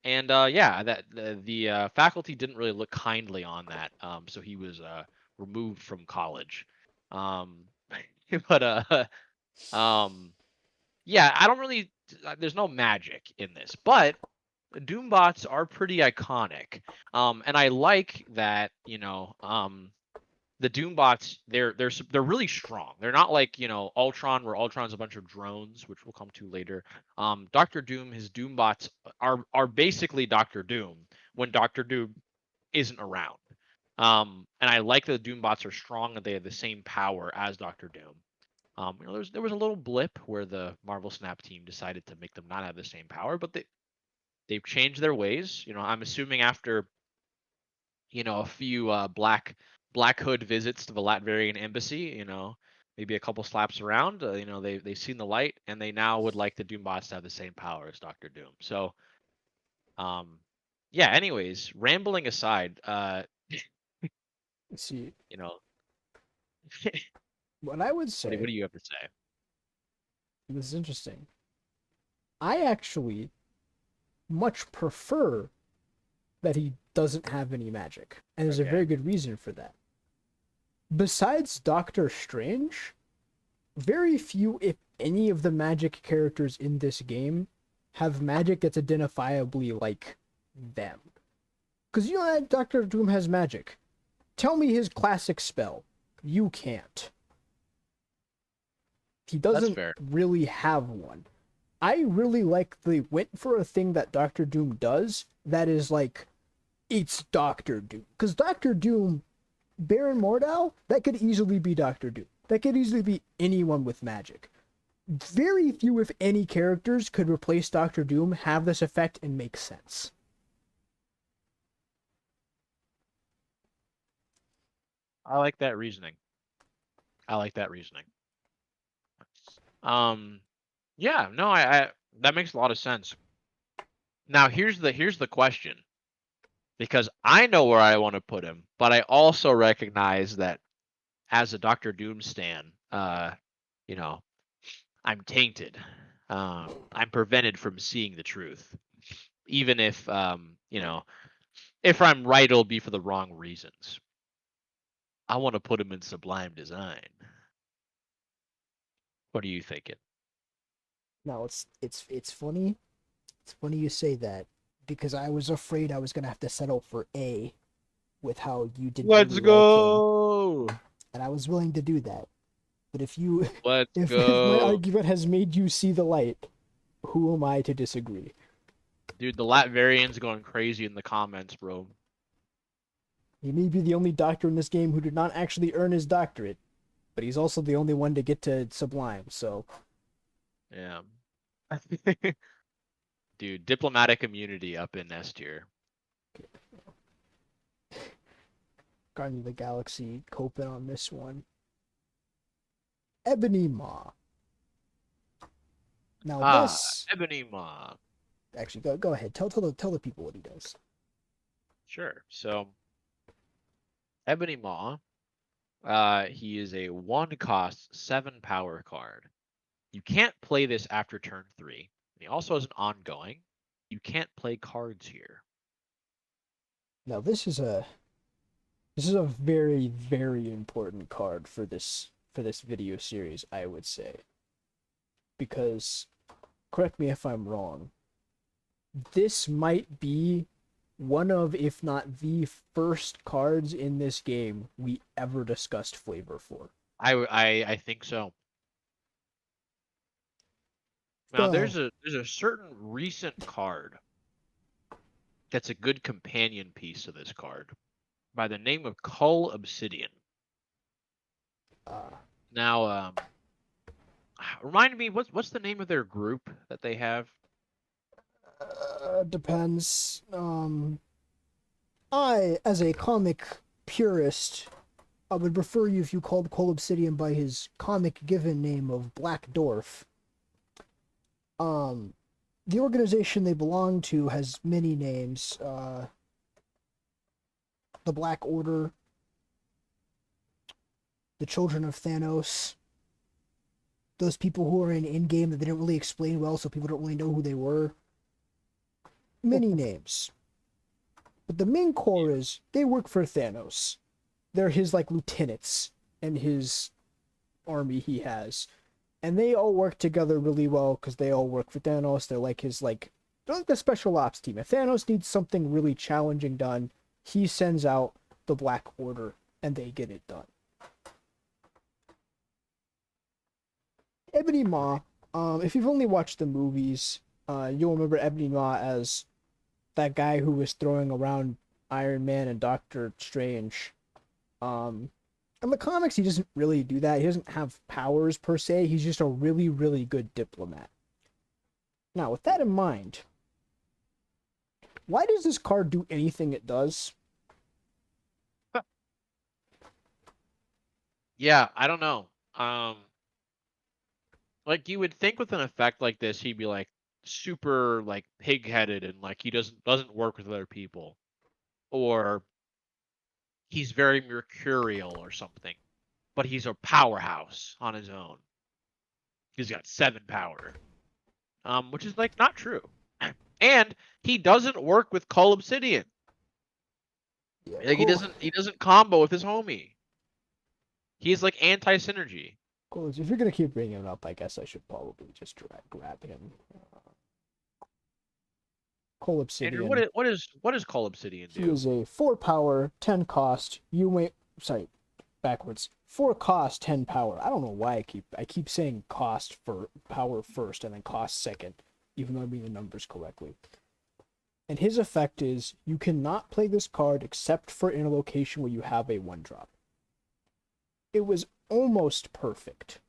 And yeah, that the faculty didn't really look kindly on that. So he was removed from college. Um, but um, yeah, I don't really. There's no magic in this, but Doombots are pretty iconic. And I like that. the Doombots, they're really strong. They're not like, Ultron, where Ultron's a bunch of drones, which we'll come to later. Doctor Doom, his Doombots are basically Doctor Doom when Doctor Doom isn't around. And I like that the Doombots are strong and they have the same power as Doctor Doom. There was a little blip where the Marvel Snap team decided to make them not have the same power, but they've changed their ways. I'm assuming after a few Black Hood visits to the Latverian embassy, maybe a couple slaps around, they've seen the light and they now would like the Doombots to have the same power as Doctor Doom. So, yeah. Anyways, rambling aside, Let's see, you know, what I would what say, do you have to say? this is interesting. I actually much prefer that he doesn't have any magic, and there's a Okay. very good reason for that. Besides Doctor Strange, very few, if any, of the magic characters in this game have magic that's identifiably like them. Because you know that Doctor Doom has magic. Tell me his classic spell. You can't. He That's doesn't fair. really have one. I really like they went for a thing that Doctor Doom does that is like, it's Doctor Doom. Because Doctor Doom, Baron Mordau, that could easily be Doctor Doom. That could easily be anyone with magic. Very few, if any, characters could replace Doctor Doom, have this effect, and make sense. I like that reasoning. I like that reasoning. Um, yeah, no, I that makes a lot of sense. Now here's the question, because I know where I want to put him, but I also recognize that as a Doctor Doom stan, you know, I'm tainted. I'm prevented from seeing the truth, even if I'm right, it'll be for the wrong reasons. I want to put him in Sublime Design. What are you thinking? Now it's funny. It's funny you say that because I was afraid I was gonna have to settle for A with how you didn't Let's really like him, go. and I was willing to do that. But if you, Let's if my go. argument has made you see the light, who am I to disagree? Dude, the Latverian's going crazy in the comments, bro. He may be the only doctor in this game who did not actually earn his doctorate, but he's also the only one to get to Sublime. So, Yeah. Dude, diplomatic immunity up in S tier. Guardian of the Galaxy coping on this one. Ebony Maw. Now this Ebony Maw. actually go ahead. Tell the people what he does. Sure. So, Ebony Maw, he is a 1 cost 7 power card. You can't play this after turn 3. He also has an ongoing. You can't play cards here. Now this is a very very important card for this video series, I would say. Because correct me if I'm wrong, this might be one of, if not the first cards in this game we ever discussed flavor for. I think so. Now Uh, there's a certain recent card that's a good companion piece to this card by the name of Cull Obsidian. uh, Now, remind me, what's the name of their group that they have? depends. I, as a comic purist, I would prefer you if you called Cole Obsidian by his comic given name of Black Dwarf. Um, the organization they belong to has many names. The Black Order, the Children of Thanos. Those people who are in game that they didn't really explain well, so people don't really know who they were. Many names. But the main core is they work for Thanos. They're his like lieutenants and his army he has. And they all work together really well because they all work for Thanos. They're like they're like the special ops team. If Thanos needs something really challenging done, he sends out the Black Order and they get it done. Ebony Maw, if you've only watched the movies, you'll remember Ebony Maw as that guy who was throwing around Iron Man and Doctor Strange. Um, in the comics, he doesn't really do that. He doesn't have powers per se. He's just a really, really good diplomat. Now, with that in mind, why does this card do anything it does? Yeah, I don't know. Like you would think with an effect like this, he'd be like super like pig-headed and like he doesn't work with other people, or he's very mercurial or something. But he's a powerhouse on his own. He's got 7 power, which is like not true. And he doesn't work with Cull Obsidian. Yeah, Like he doesn't combo with his homie. He's like anti-synergy. cool. If you're gonna keep bringing him up, I guess I should probably just grab him. Cole Andrew, Obsidian. what does Cull Obsidian He do? is a 4 power, 10 cost. You may backwards. 4 cost, 10 power. I don't know why I keep saying cost for power first and then cost second, even though I mean the numbers correctly. And his effect is you cannot play this card except for in a location where you have a 1-drop. It was almost perfect.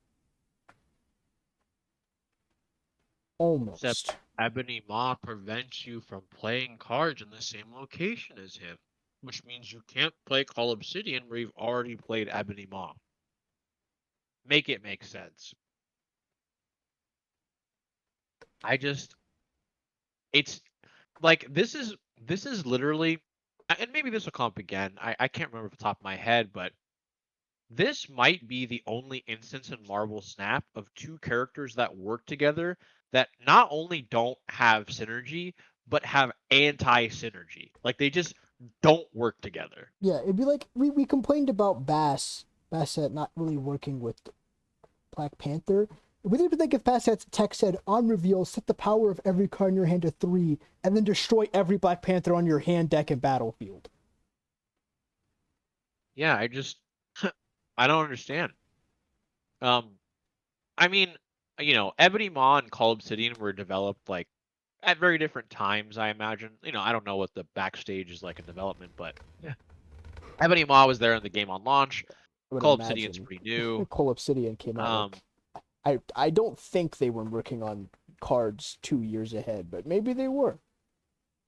Almost. Except Ebony Maw prevents you from playing cards in the same location as him, which means you can't play Cull Obsidian where you've already played Ebony Maw. Make it make sense. It's like this is literally, and maybe this will come up again. I can't remember off the top of my head, but this might be the only instance in Marvel Snap of 2 characters that work together that not only don't have synergy, but have anti-synergy. Like they just don't work together. Yeah, it'd be like we complained about Bassett not really working with Black Panther. Would it be like if Bassett's text said, on reveal, set the power of every card in your hand to 3, and then destroy every Black Panther on your hand, deck, and battlefield? Yeah, I don't understand. Um, I mean, Ebony Maw and Cull Obsidian were developed like at very different times, I imagine. I don't know what the backstage is like in development, but yeah. Ebony Maw was there in the game on launch. I would Cull Obsidian's imagine. pretty new. Cole Obsidian came out Um, like I don't think they were working on cards 2 years ahead, but maybe they were.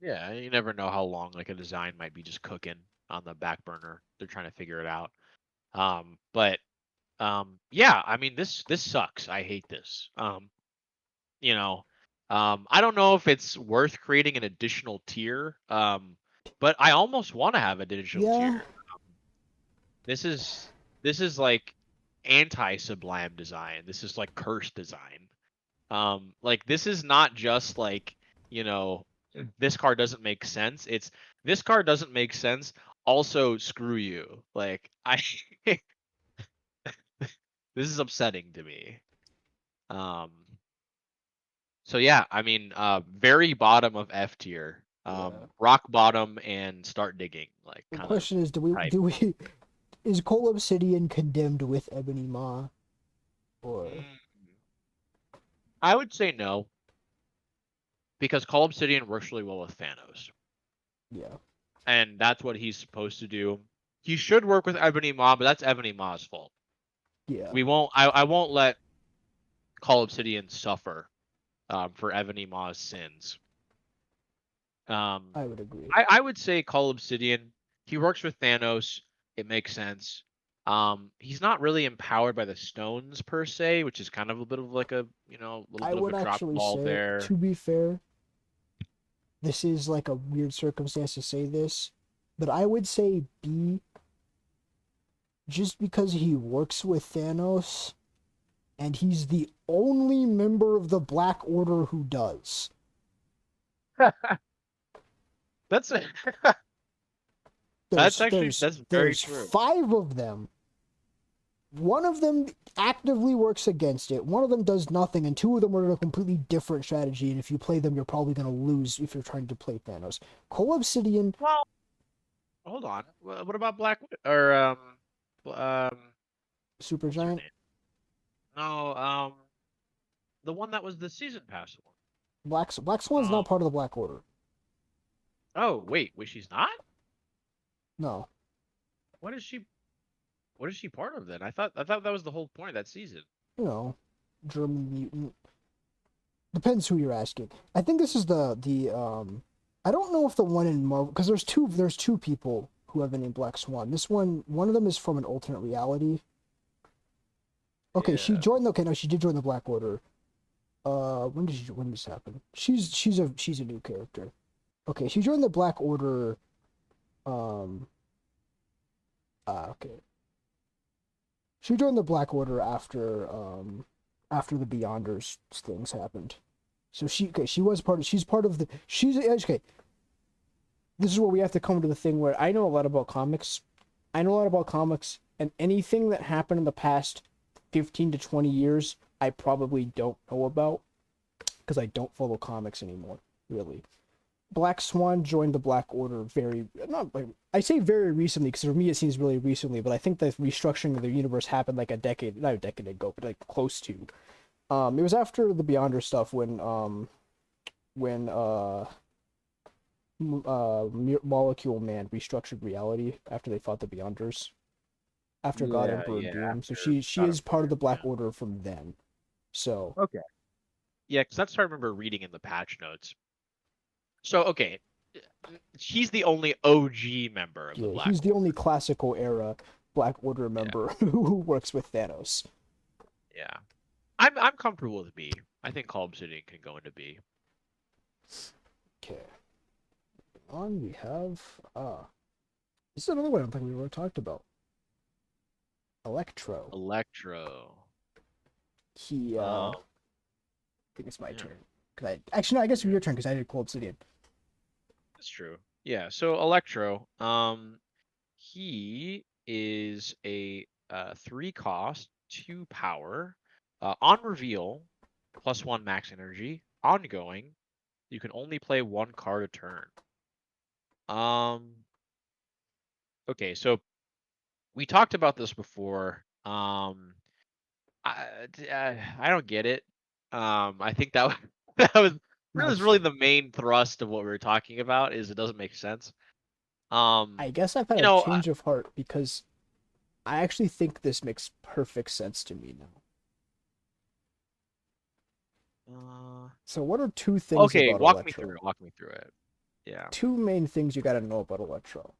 yeah, you never know how long like a design might be just cooking on the back burner. They're trying to figure it out. But yeah, I mean this sucks. I hate this. You know, I don't know if it's worth creating an additional tier. But I almost want to have an additional Yeah, tier. This is like anti-sublime design. This is like cursed design. Like this is not just like, you know, this card doesn't make sense. It's this card doesn't make sense. Also, screw you. Like I this is upsetting to me. Um so yeah, I mean very bottom of F tier. yeah. Rock bottom and start digging, like The kind of question is, type. do we is Cole Obsidian condemned with Ebony Maw, or Mm, I would say no, because Call Obsidian works really well with Thanos. yeah, And that's what he's supposed to do. He should work with Ebony Maw, but that's Ebony Maw's fault. yeah, I won't let Call Obsidian suffer for Ebony Maw's sins. I would agree. I would say Call Obsidian. He works with Thanos. It makes sense. He's not really empowered by the stones per se, which is kind of a bit of like a little I bit of would a drop actually ball say, there. to be fair, this is like a weird circumstance to say this, but I would say B, just because he works with Thanos and he's the only member of the Black Order who does. That's it. There's That's very there's true. 5 of them. One of them actively works against it. One of them does nothing, and 2 of them are a completely different strategy. And if you play them, you're probably going to lose if you're trying to play Thanos. Cole Obsidian, Well, hold on. What about Black or What's her Supergiant. name? No, the one that was the season pass one. Black Swan's Um, not part of the Black Order. oh wait, she's not? No. What is she? What is she part of then? I thought that was the whole point of that season. You know, German mutant. Depends who you're asking. I think this is the. I don't know if the one in Marvel, because there's two people who have the name Black Swan. This one of them is from an alternate reality. Okay, she Yeah. joined. Okay, no, she did join the Black Order. When did this happen? She's a new character. Okay, she joined the Black Order. Um. Okay. She joined the Black Order after the Beyonders things happened. So she's part of the she's okay. This is where we have to come to the thing where I know a lot about comics. I know a lot about comics, and anything that happened in the past 15 to 20 years, I probably don't know about because I don't follow comics anymore, really. Black Swan joined the Black Order very not like I say very recently because for me it seems really recently, but I think the restructuring of the universe happened like not a decade ago, but like close to. It was after the Beyonder stuff when Molecule Man restructured reality after they fought the Beyonders after God Yeah, Emperor yeah. Doom. So After she God is part of Emperor, the Black yeah. Order from then. So Okay. Yeah, because that's what I remember reading in the patch notes. So okay, she's the only OG member of the yeah, Black he's the Order. only classical era Black Order Yeah, member who works with Thanos. yeah. I'm comfortable with B. I think Call Obsidian can go into B. Okay. On we have this is another one I don't think we ever talked about. Electro. Electro. He Um, I think it's my yeah, turn. Cause actually no, I guess it's yeah, your turn because I did Cold Obsidian. that's true. Yeah, so Electro, he is a 3 cost, 2 power, on reveal, +1 max energy, ongoing. You can only play 1 card a turn. Um, okay, so we talked about this before. I don't get it. I think that that was that No, was really the main thrust of what we were talking about. Is it doesn't make sense. Um, I guess I've had you a know, change of heart because I actually think this makes perfect sense to me now. uh, So what are two things okay, about walk me through Electro? it. Walk me through it. Yeah. Two main things you gotta know about Electro.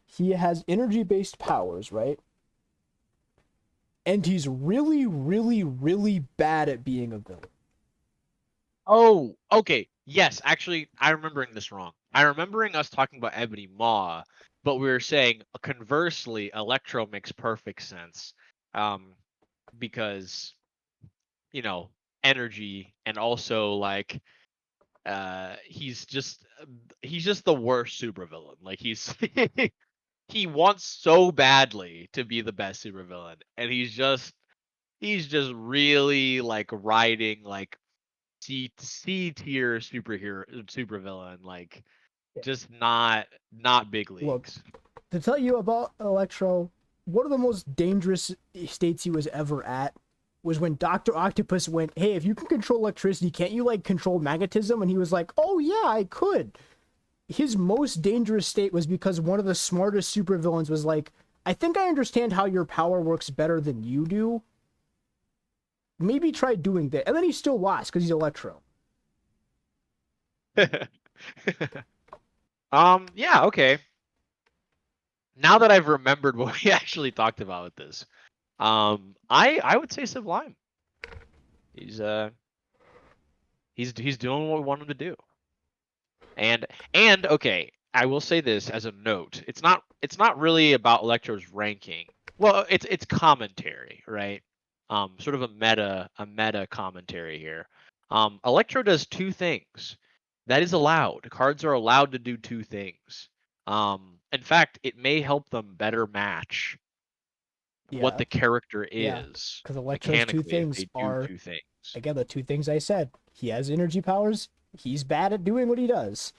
He has energy based powers, right? And he's really, really, really bad at being a villain. Oh, okay. Yes, actually, I'm remembering this wrong. I'm remembering us talking about Ebony Maw, but we were saying conversely, Electro makes perfect sense. Um, because energy and also like he's just the worst supervillain. Like he's he wants so badly to be the best supervillain, and he's just really like riding like C tier supervillain, like just not big Look, leagues. to tell you about Electro, one of the most dangerous states he was ever at was when Dr. Octopus went, "Hey, if you can control electricity, can't you like control magnetism?" And he was like, "Oh yeah, I could." His most dangerous state was because one of the smartest supervillains was like, "I think I understand how your power works better than you do. Maybe try doing that." And then he still lost because he's Electro. Yeah, okay. Now that I've remembered what we actually talked about with this, I would say Sublime. He's uh he's doing what we want him to do. And okay, I will say this as a note. It's not really about Electro's ranking. Well, it's commentary, right? Sort of a meta commentary here. Electro does 2 things. That is allowed. Cards are allowed to do 2 things. In fact, it may help them better match what Yeah, the character yeah. is Because Electro's two mechanically if things they do are, 2 things. again, the two things I said. He has energy powers. He's bad at doing what he does.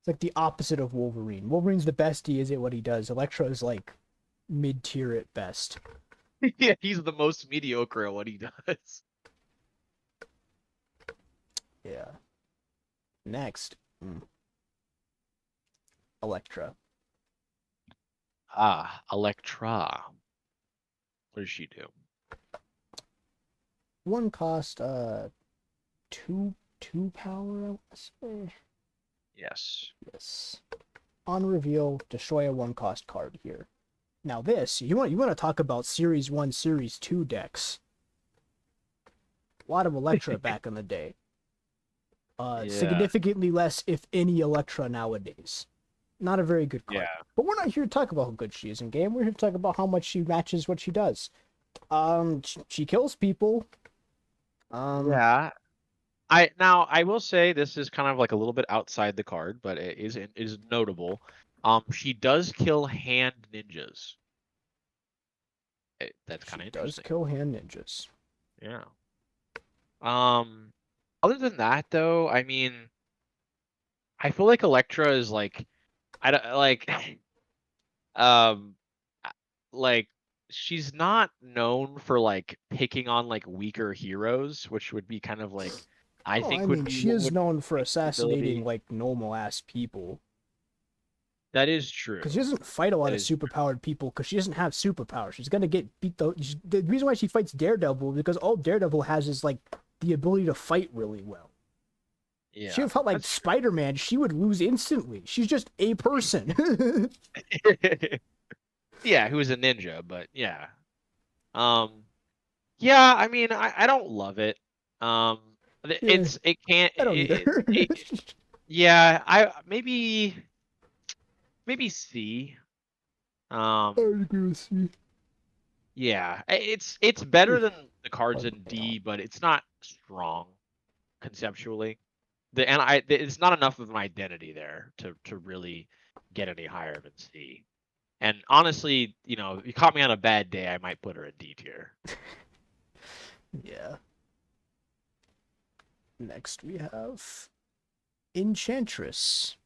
It's like the opposite of Wolverine. Wolverine's the best he is at what he does. Electro is like mid tier at best. Yeah, he's the most mediocre at what he does. Yeah. Next, Electra. Ah, Electra. What does she do? One cost, two power, I want to say. Yes. Yes. On reveal, destroy a one cost card here. Now this, you want to talk about Series 1, Series 2 decks. A lot of Electra back in the day. Yeah. Significantly less, if any, Electra nowadays. Not a very good card. Yeah. But we're not here to talk about how good she is in game. We're here to talk about how much she matches what she does. She kills people. Yeah. I will say this is kind of like a little bit outside the card, but it is notable. She does kill hand ninjas. That's kind She of does interesting. kill hand ninjas. Yeah. Um, Other than that though, I mean, I feel like Electra is like I don't like um uh, like she's not known for like picking on like weaker heroes, which would be kind of like I Oh, I think would mean, be she what is would known for make her assassinating ability. like normal ass people. That is Because she true. doesn't fight a lot That of is superpowered people because she doesn't have superpowers. She's gonna get beat. The reason why she fights Daredevil is because all Daredevil has is like the ability to fight really well. She yeah, would fought like that's true. Spider Man, she would lose instantly. She's just a person. Yeah, who is a ninja, but yeah. Um yeah, I mean I don't love it. Um Yeah, it can't I don't either. yeah, I maybe C. I Um agree with you. yeah, it's better Oof, than the cards pardon in me now. D, but it's not strong conceptually. It's not enough of an identity there to really get any higher than C. And honestly, if you caught me on a bad day, I might put her in D tier. Yeah. Next we have Enchantress.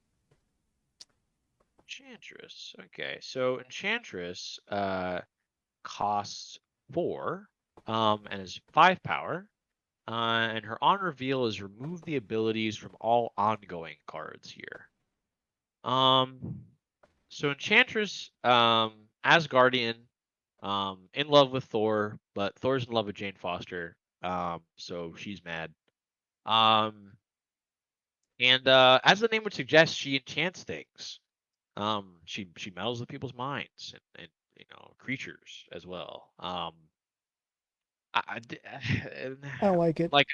Enchantress. Okay, so Enchantress costs 4, and is 5 power. And her on reveal is remove the abilities from all ongoing cards here. Um, so Enchantress, Asgardian, in love with Thor, but Thor's in love with Jane Foster. So she's mad. Um, and as the name would suggest, she enchants things. She meddles with people's minds and creatures as well. I, I- I don't like it. like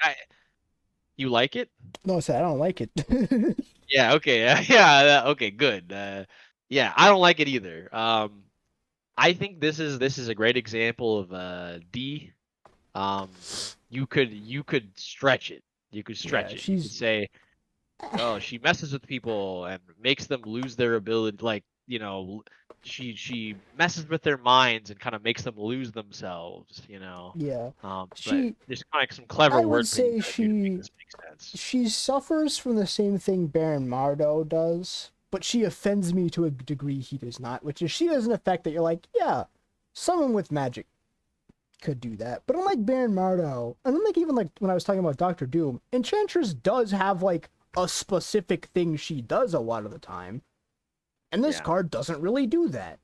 you like it? No, I said I don't like it. Yeah. Okay. Yeah. Okay. Good. Yeah, I don't like it either. I think this is a great example of D. Um, you could stretch it. You could Yeah, stretch it. You could she's say, oh, she messes with people and makes them lose their ability. Like she messes with their minds and kind of makes them lose themselves. yeah. But She there's kind of some clever I would wordplay you say got to do to make this make sense. she suffers from the same thing Baron Mardo does, but she offends me to a degree he does not, which is she does an effect that you're like, yeah, someone with magic could do that. But unlike Baron Mardo, and unlike even like when I was talking about Doctor Doom, Enchantress does have like a specific thing she does a lot of the time. And this Yeah. card doesn't really do that.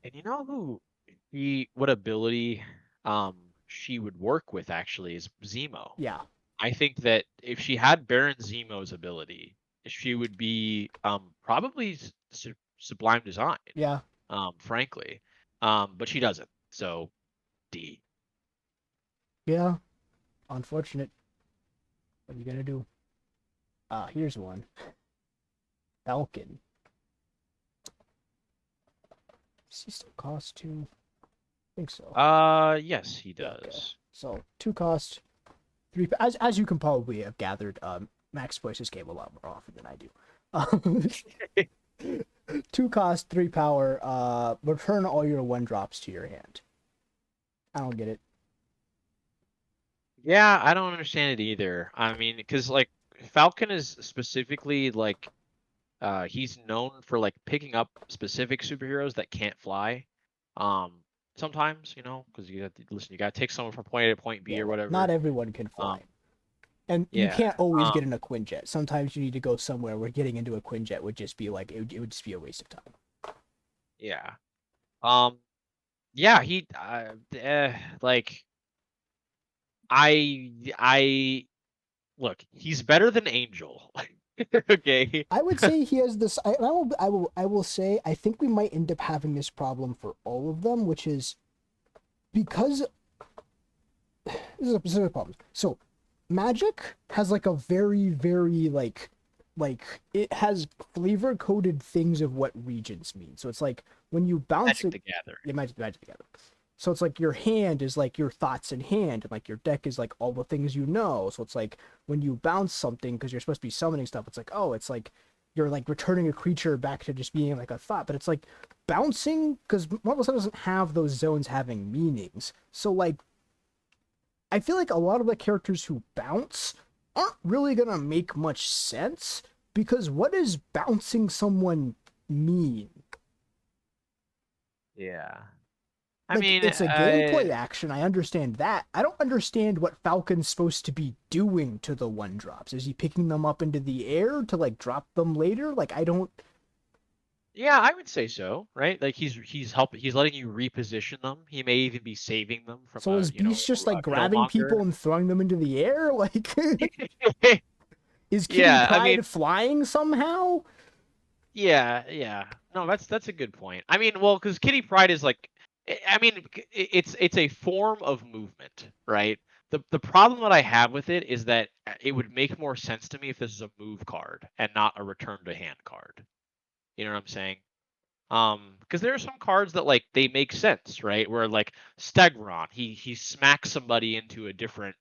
And you know what ability she would work with actually is Zemo. Yeah. I think that if she had Baron Zemo's ability, she would be probably Sublime Design, Yeah. frankly. But she doesn't. So D. Yeah. Unfortunate. What are you gonna do? Here's one. Falcon. Does he still cost two? I think so. Yes, he Yeah, okay. does. So two cost, three. As you can probably have gathered, Max plays this game a lot more often than I do. Two cost, three power. Return all your one drops to your hand. I don't get it. Yeah, I don't understand it either. I mean, because like Falcon is specifically like he's known for like picking up specific superheroes that can't fly. Sometimes, because you got to take someone from point A to point B Yeah, or like not whatever. everyone can fly. Um, And you yeah. can't always get in a Quinjet. Sometimes you need to go somewhere where getting into a Quinjet would just be like it would just be a waste of time. Yeah. Um, yeah, like I look, he's better than Angel. Okay. I would say he has this. I will say I think we might end up having this problem for all of them, which is because this is a problem. So magic has like a very very like it has flavor coded things of what regions mean. So it's like when you bounce Magic it, the Gathering. you magic together. So it's like your hand is like your thoughts in hand, and like your deck is like all the things you know. So it's like when you bounce something because you're supposed to be summoning stuff, it's like, oh, it's like you're like returning a creature back to just being like a thought. But it's like bouncing because Marvel Sun doesn't have those zones having meanings. So like I feel like a lot of the characters who bounce aren't really gonna make much sense because what does bouncing someone mean? Yeah. I Like mean, it's a gameplay action, I understand that. I don't understand what Falcon's supposed to be doing to the one drops. Is he picking them up into the air to like drop them later? Like I don't. yeah, I would say so, right? Like he's letting you reposition them. He may even be saving them from So is Beast just like a grabbing Killmonger. people and throwing them into the air? Like is Kitty Yeah, I mean, Pride flying somehow? yeah. No, that's a good point. I mean, well, because Kitty Pride is like, I mean, it's a form of movement, right? The problem that I have with it is that it would make more sense to me if this is a move card and not a return to hand card. You know what I'm saying? Because there are some cards that like they make sense, right? Where like Stegron, he smacks somebody into a different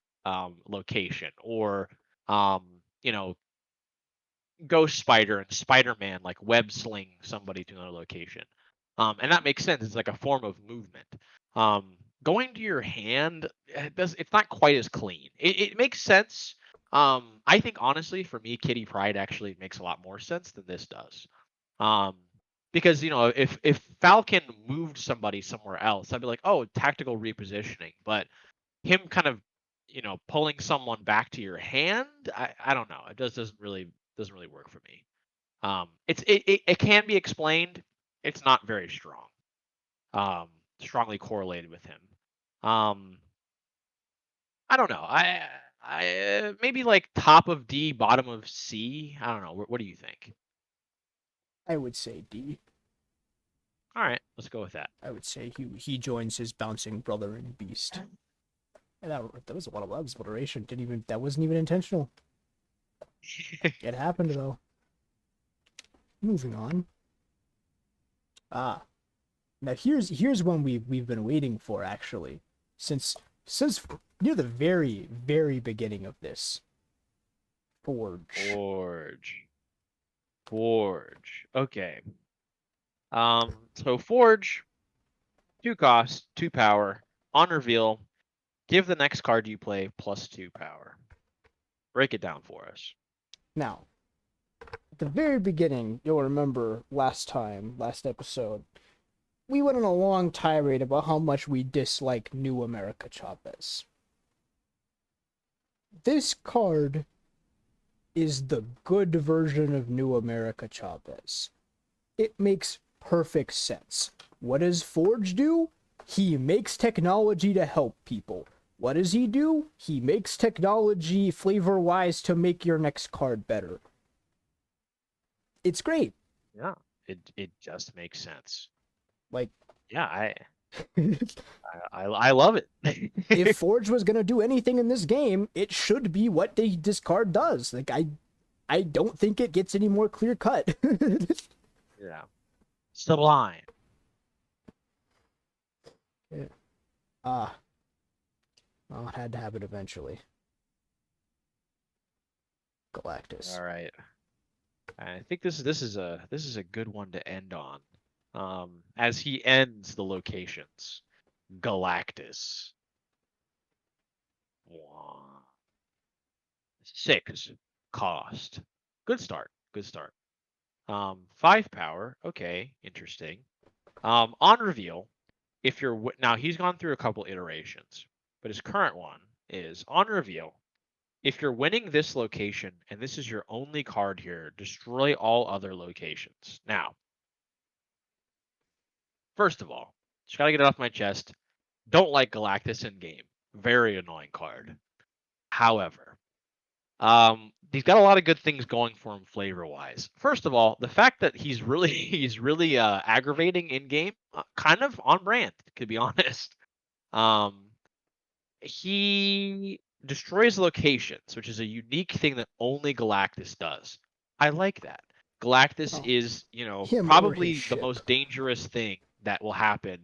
location, or um, you know, Ghost Spider and Spider Man like web sling somebody to another location. And that makes sense. It's like a form of movement. Going to your hand it's not quite as clean. It makes sense. I think honestly for me, Kitty Pride actually makes a lot more sense than this does. Um, because if Falcon moved somebody somewhere else, I'd be like, oh, tactical repositioning. But him kind of, pulling someone back to your hand, I don't know. It doesn't really work for me. It can be explained. It's not very strong. Um, Strongly correlated with him. Um, I don't know. I maybe like top of D, bottom of C. I don't know. What do you think? I would say D. All right, let's go with that. I would say he joins his bouncing brother in Beast. And that was a lot of alliteration. Didn't even that wasn't even intentional. It happened though. Moving on. Ah, now here's one we've been waiting for actually, since near the very beginning of this. Forge. Forge. Forge. Okay. So Forge, 2 cost, 2 power. On reveal, give the next card you play +2 power. Break it down for us. Now, at the very beginning, you'll remember last episode, we went on a long tirade about how much we dislike New America Chavez. This card is the good version of New America Chavez. It makes perfect sense. What does Forge do? He makes technology to help people. What does he do? He makes technology flavor wise to make your next card better. It's great. Yeah. It just makes sense. Like, Yeah, I love it. if Forge was gonna do anything in this game, it should be what this card does. Like, I don't think it gets any more clear cut. Yeah. Sublime. Yeah. Ah, well, it had to happen eventually. Galactus. All right. I think this is a good one to end on. As he ends the locations. Galactus. 6 cost. Good start. Good start. 5 power. Okay, interesting. On reveal, if you're now he's gone through a couple iterations, but his current one is on reveal. If you're winning this location and this is your only card here, destroy all other locations. Now, first of all, just gotta get it off my chest. Don't like Galactus in game. Very annoying card. However, he's got a lot of good things going for him flavor wise. First of all, the fact that he's really he's really aggravating in game, kind of on brand, to be honest. Um, he destroys locations, which is a unique thing that only Galactus does. I like that. Galactus Oh, is, him or his probably the ship. most dangerous thing that will happen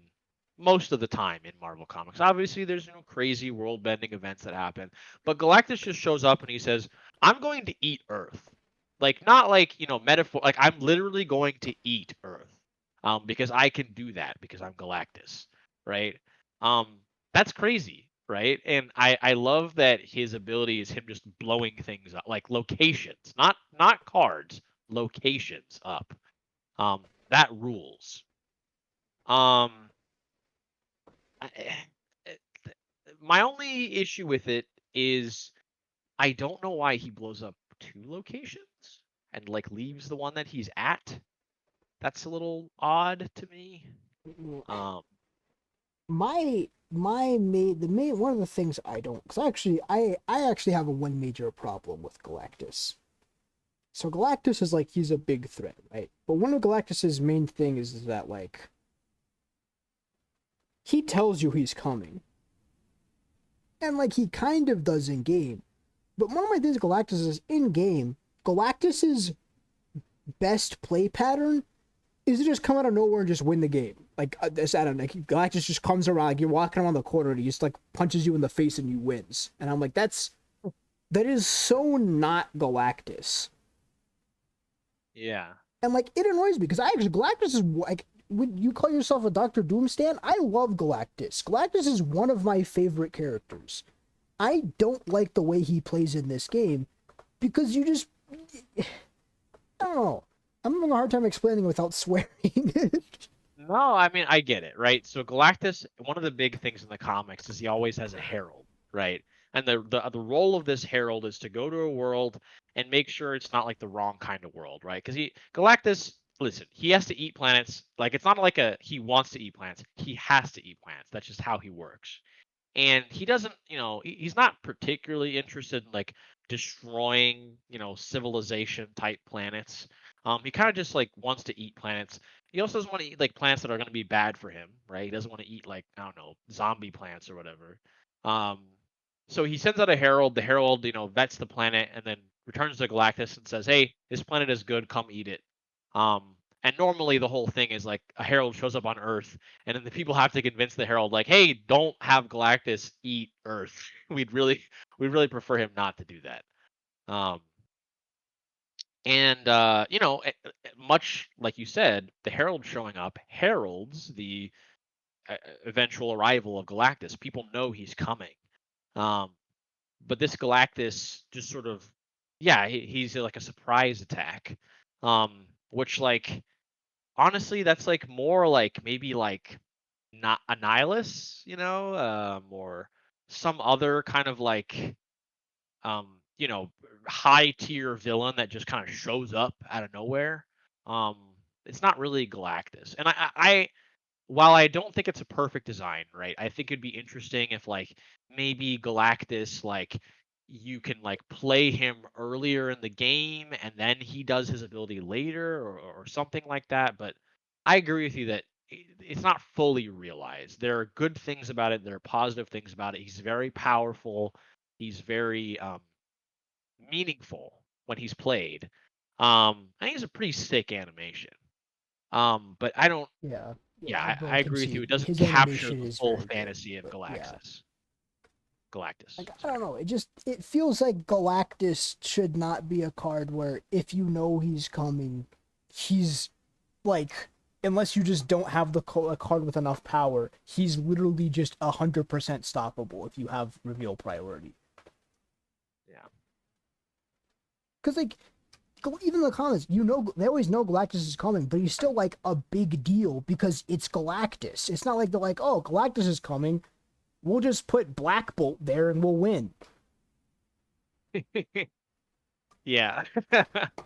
most of the time in Marvel Comics. Obviously, there's crazy world-bending events that happen, but Galactus just shows up and he says, "I'm going to eat Earth." Like not like, metaphor, like I'm literally going to eat Earth. Because I can do that because I'm Galactus, right? Um, that's crazy, right? And I love that his ability is him just blowing things up, like locations, not cards, locations up. That rules. Um, I, eh, my only issue with it is I don't know why he blows up two locations and like leaves the one that he's at. That's a little odd to me. Um, The main one of the things I don't, because I actually have a one major problem with Galactus. So Galactus is like he's a big threat, right? But one of Galactus's main thing is that like he tells you he's coming, and like he kind of does in game. But one of my things with Galactus is in game, Galactus's best play pattern is to just come out of nowhere and just win the game. Like this, I don't know. Like, Galactus just comes around, like you're walking around the corner, and he just like punches you in the face and you wins. And I'm like, that is so not Galactus. yeah. And like it annoys me because I actually Galactus is like when you call yourself a Doctor Doom stan, I love Galactus. Galactus is one of my favorite characters. I don't like the way he plays in this game because you just I don't know. I'm having a hard time explaining without swearing. No, I mean I get it, right? So Galactus, one of the big things in the comics is he always has a herald, right? And the role of this herald is to go to a world and make sure it's not like the wrong kind of world, right? Because Galactus, listen, he has to eat planets. Like it's not like he wants to eat planets. He has to eat planets. That's just how he works. And he doesn't, he's not particularly interested in like destroying, civilization type planets. He kind of just like wants to eat planets. He also doesn't want to eat like plants that are going to be bad for him, right? He doesn't want to eat like, I don't know, zombie plants or whatever. um so he sends out a herald. The herald, vets the planet and then returns to Galactus and says, "Hey, this planet is good, come eat it." And normally the whole thing is like a herald shows up on Earth and then the people have to convince the herald like, "Hey, don't have Galactus eat Earth." We'd really prefer him not to do that. um and much like you said, the herald showing up heralds the eventual arrival of Galactus. People know he's coming. um but this Galactus just sort of, yeah, he's like a surprise attack. Which like honestly, that's like more like maybe like not Annihilus, or some other kind of like um, you know, high tier villain that just kind of shows up out of nowhere. Um, it's not really Galactus, and while I don't think it's a perfect design, right? I think it'd be interesting if like maybe Galactus like you can like play him earlier in the game and then he does his ability later or something like that. But I agree with you that it's not fully realized. There are good things about it. There are positive things about it. He's very powerful. He's very meaningful when he's played. I think it's a pretty sick animation. But I don't, Yeah, yeah, I I will agree with you. concede It doesn't his capture animation the is full very good, fantasy of but yeah, Galactus. like I Sorry. don't know. It feels like Galactus should not be a card where if you know he's coming, he's like unless you just don't have a card with enough power, he's literally just 100% stoppable if you have reveal priority. Yeah. Because like even in the comments, they always know Galactus is coming, but he's still like a big deal because it's Galactus. It's not like they're like, oh, Galactus is coming. We'll just put Black Bolt there and we'll win. Yeah.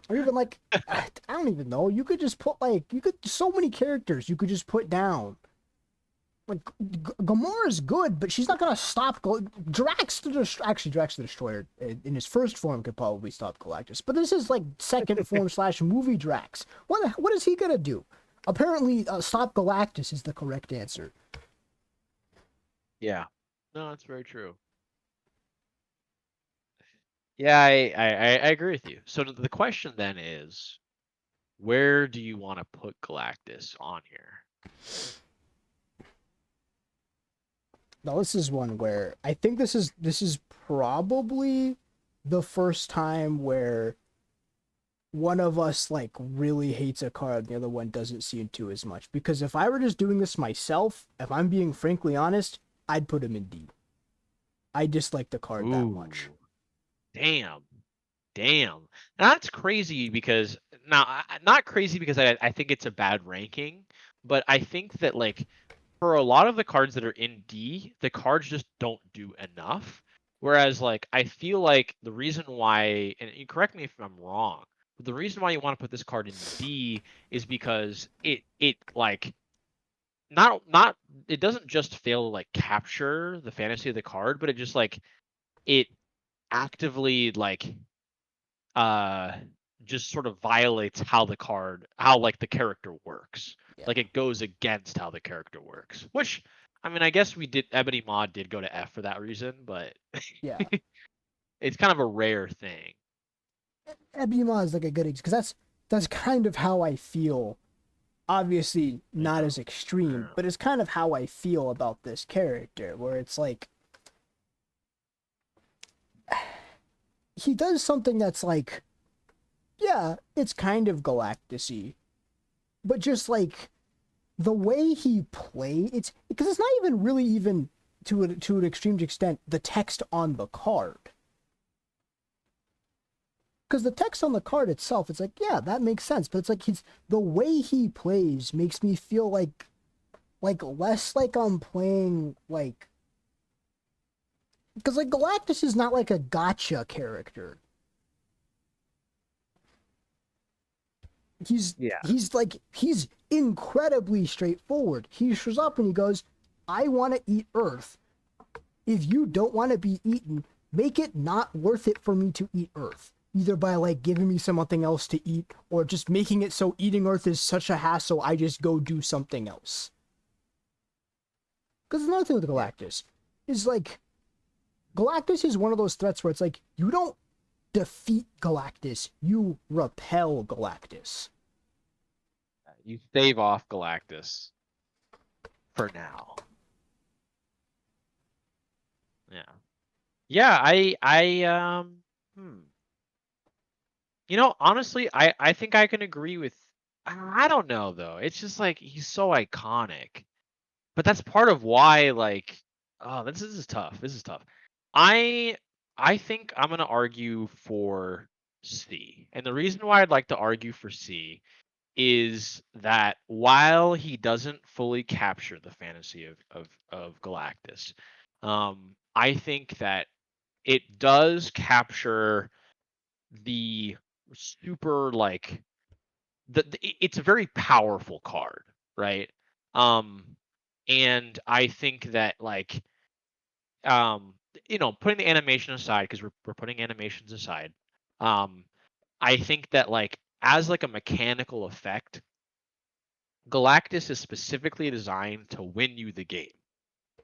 Or even like, I don't even know. You could just put like, so many characters you could just put down. Like, Gamora's good, but she's not gonna stop Drax actually, Drax the Destroyer in his first form could probably stop Galactus. But this is like second form / movie Drax. What is he gonna do? Apparently, stop Galactus is the correct answer. Yeah. No, that's very true. Yeah, I agree with you. So the question then is, where do you want to put Galactus on here? Now this is one where I think this is probably the first time where one of us like really hates a card and the other one doesn't seem to as much. Because if I were just doing this myself, if I'm being frankly honest, I'd put him in D. I dislike the card that much. Damn. Damn. Now, that's crazy because not crazy because I think it's a bad ranking, but I think that like for a lot of the cards that are in D, the cards just don't do enough. Whereas like I feel like the reason why, and you correct me if I'm wrong, but the reason why you want to put this card in D is because it like not it doesn't just fail to like capture the fantasy of the card, but it just like it actively like uh just sort of violates how like the character works. Yeah. Like it goes against how the character works. Which I mean I guess Ebony Maw did go to F for that reason, but Yeah. it's kind of a rare thing. Ebuma is like a good because that's kind of how I feel. Obviously not Yeah. as extreme, Yeah. but it's kind of how I feel about this character, where it's like he does something that's like, yeah, it's kind of Galactus-y, but just like the way he play, it's because it's not even really even to an extreme extent the text on the card. Because the text on the card itself, it's like, yeah, that makes sense, but it's like the way he plays makes me feel like less like I'm playing like because like Galactus is not like a gotcha character. Yeah. He's incredibly straightforward. He shows up and he goes, "I want to eat Earth. If you don't want to be eaten, make it not worth it for me to eat Earth." Either by like giving me something else to eat or just making it so eating Earth is such a hassle, I just go do something else. Because another thing with Yeah. Galactus is like Galactus is one of those threats where it's like you don't defeat Galactus, you repel Galactus. You stave off Galactus for now. Yeah. Yeah, you know, honestly, I think I can agree with I don't know though. It's just like he's so iconic. But that's part of why like oh, this is tough. This is tough. I I think I'm going to argue for C. And the reason why I'd like to argue for C is that while he doesn't fully capture the fantasy of Galactus, I think that it does capture the super like it's a very powerful card, right? Um, and I think that like um, you know, putting the animation aside because we're putting animations aside, um, I think that like as like a mechanical effect, Galactus is specifically designed to win you the game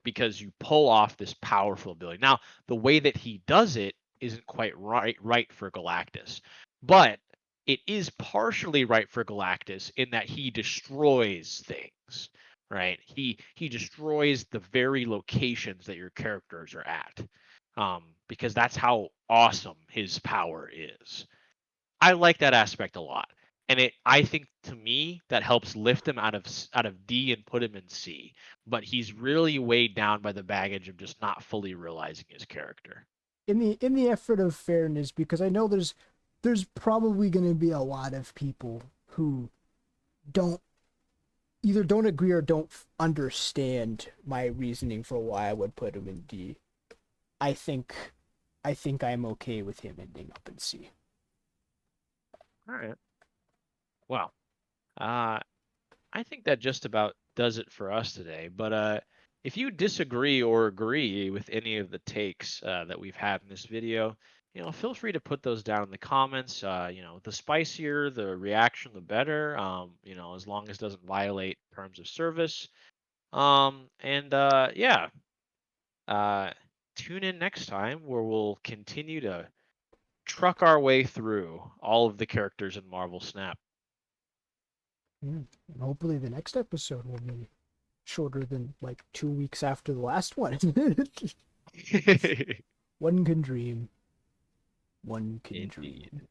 because you pull off this powerful ability. Now, the way that he does it isn't quite right for Galactus, but it is partially right for Galactus in that he destroys things, right? He destroys the very locations that your characters are at, because that's how awesome his power is. I like that aspect a lot. And I think to me that helps lift him out of D and put him in C. But he's really weighed down by the baggage of just not fully realizing his character. In the effort of fairness, because I know there's probably going to be a lot of people who don't either don't agree or don't understand my reasoning for why I would put him in D. I think I think I'm okay with him ending up in C. All right. Well, uh, I think that just about does it for us today. But if you disagree or agree with any of the takes that we've had in this video, feel free to put those down in the comments. The spicier the reaction, the better. As long as it doesn't violate terms of service. And yeah, uh, tune in next time where we'll continue to truck our way through all of the characters in Marvel Snap. And hopefully the next episode will be shorter than like 2 weeks after the last one. One can dream. One can dream. Indeed.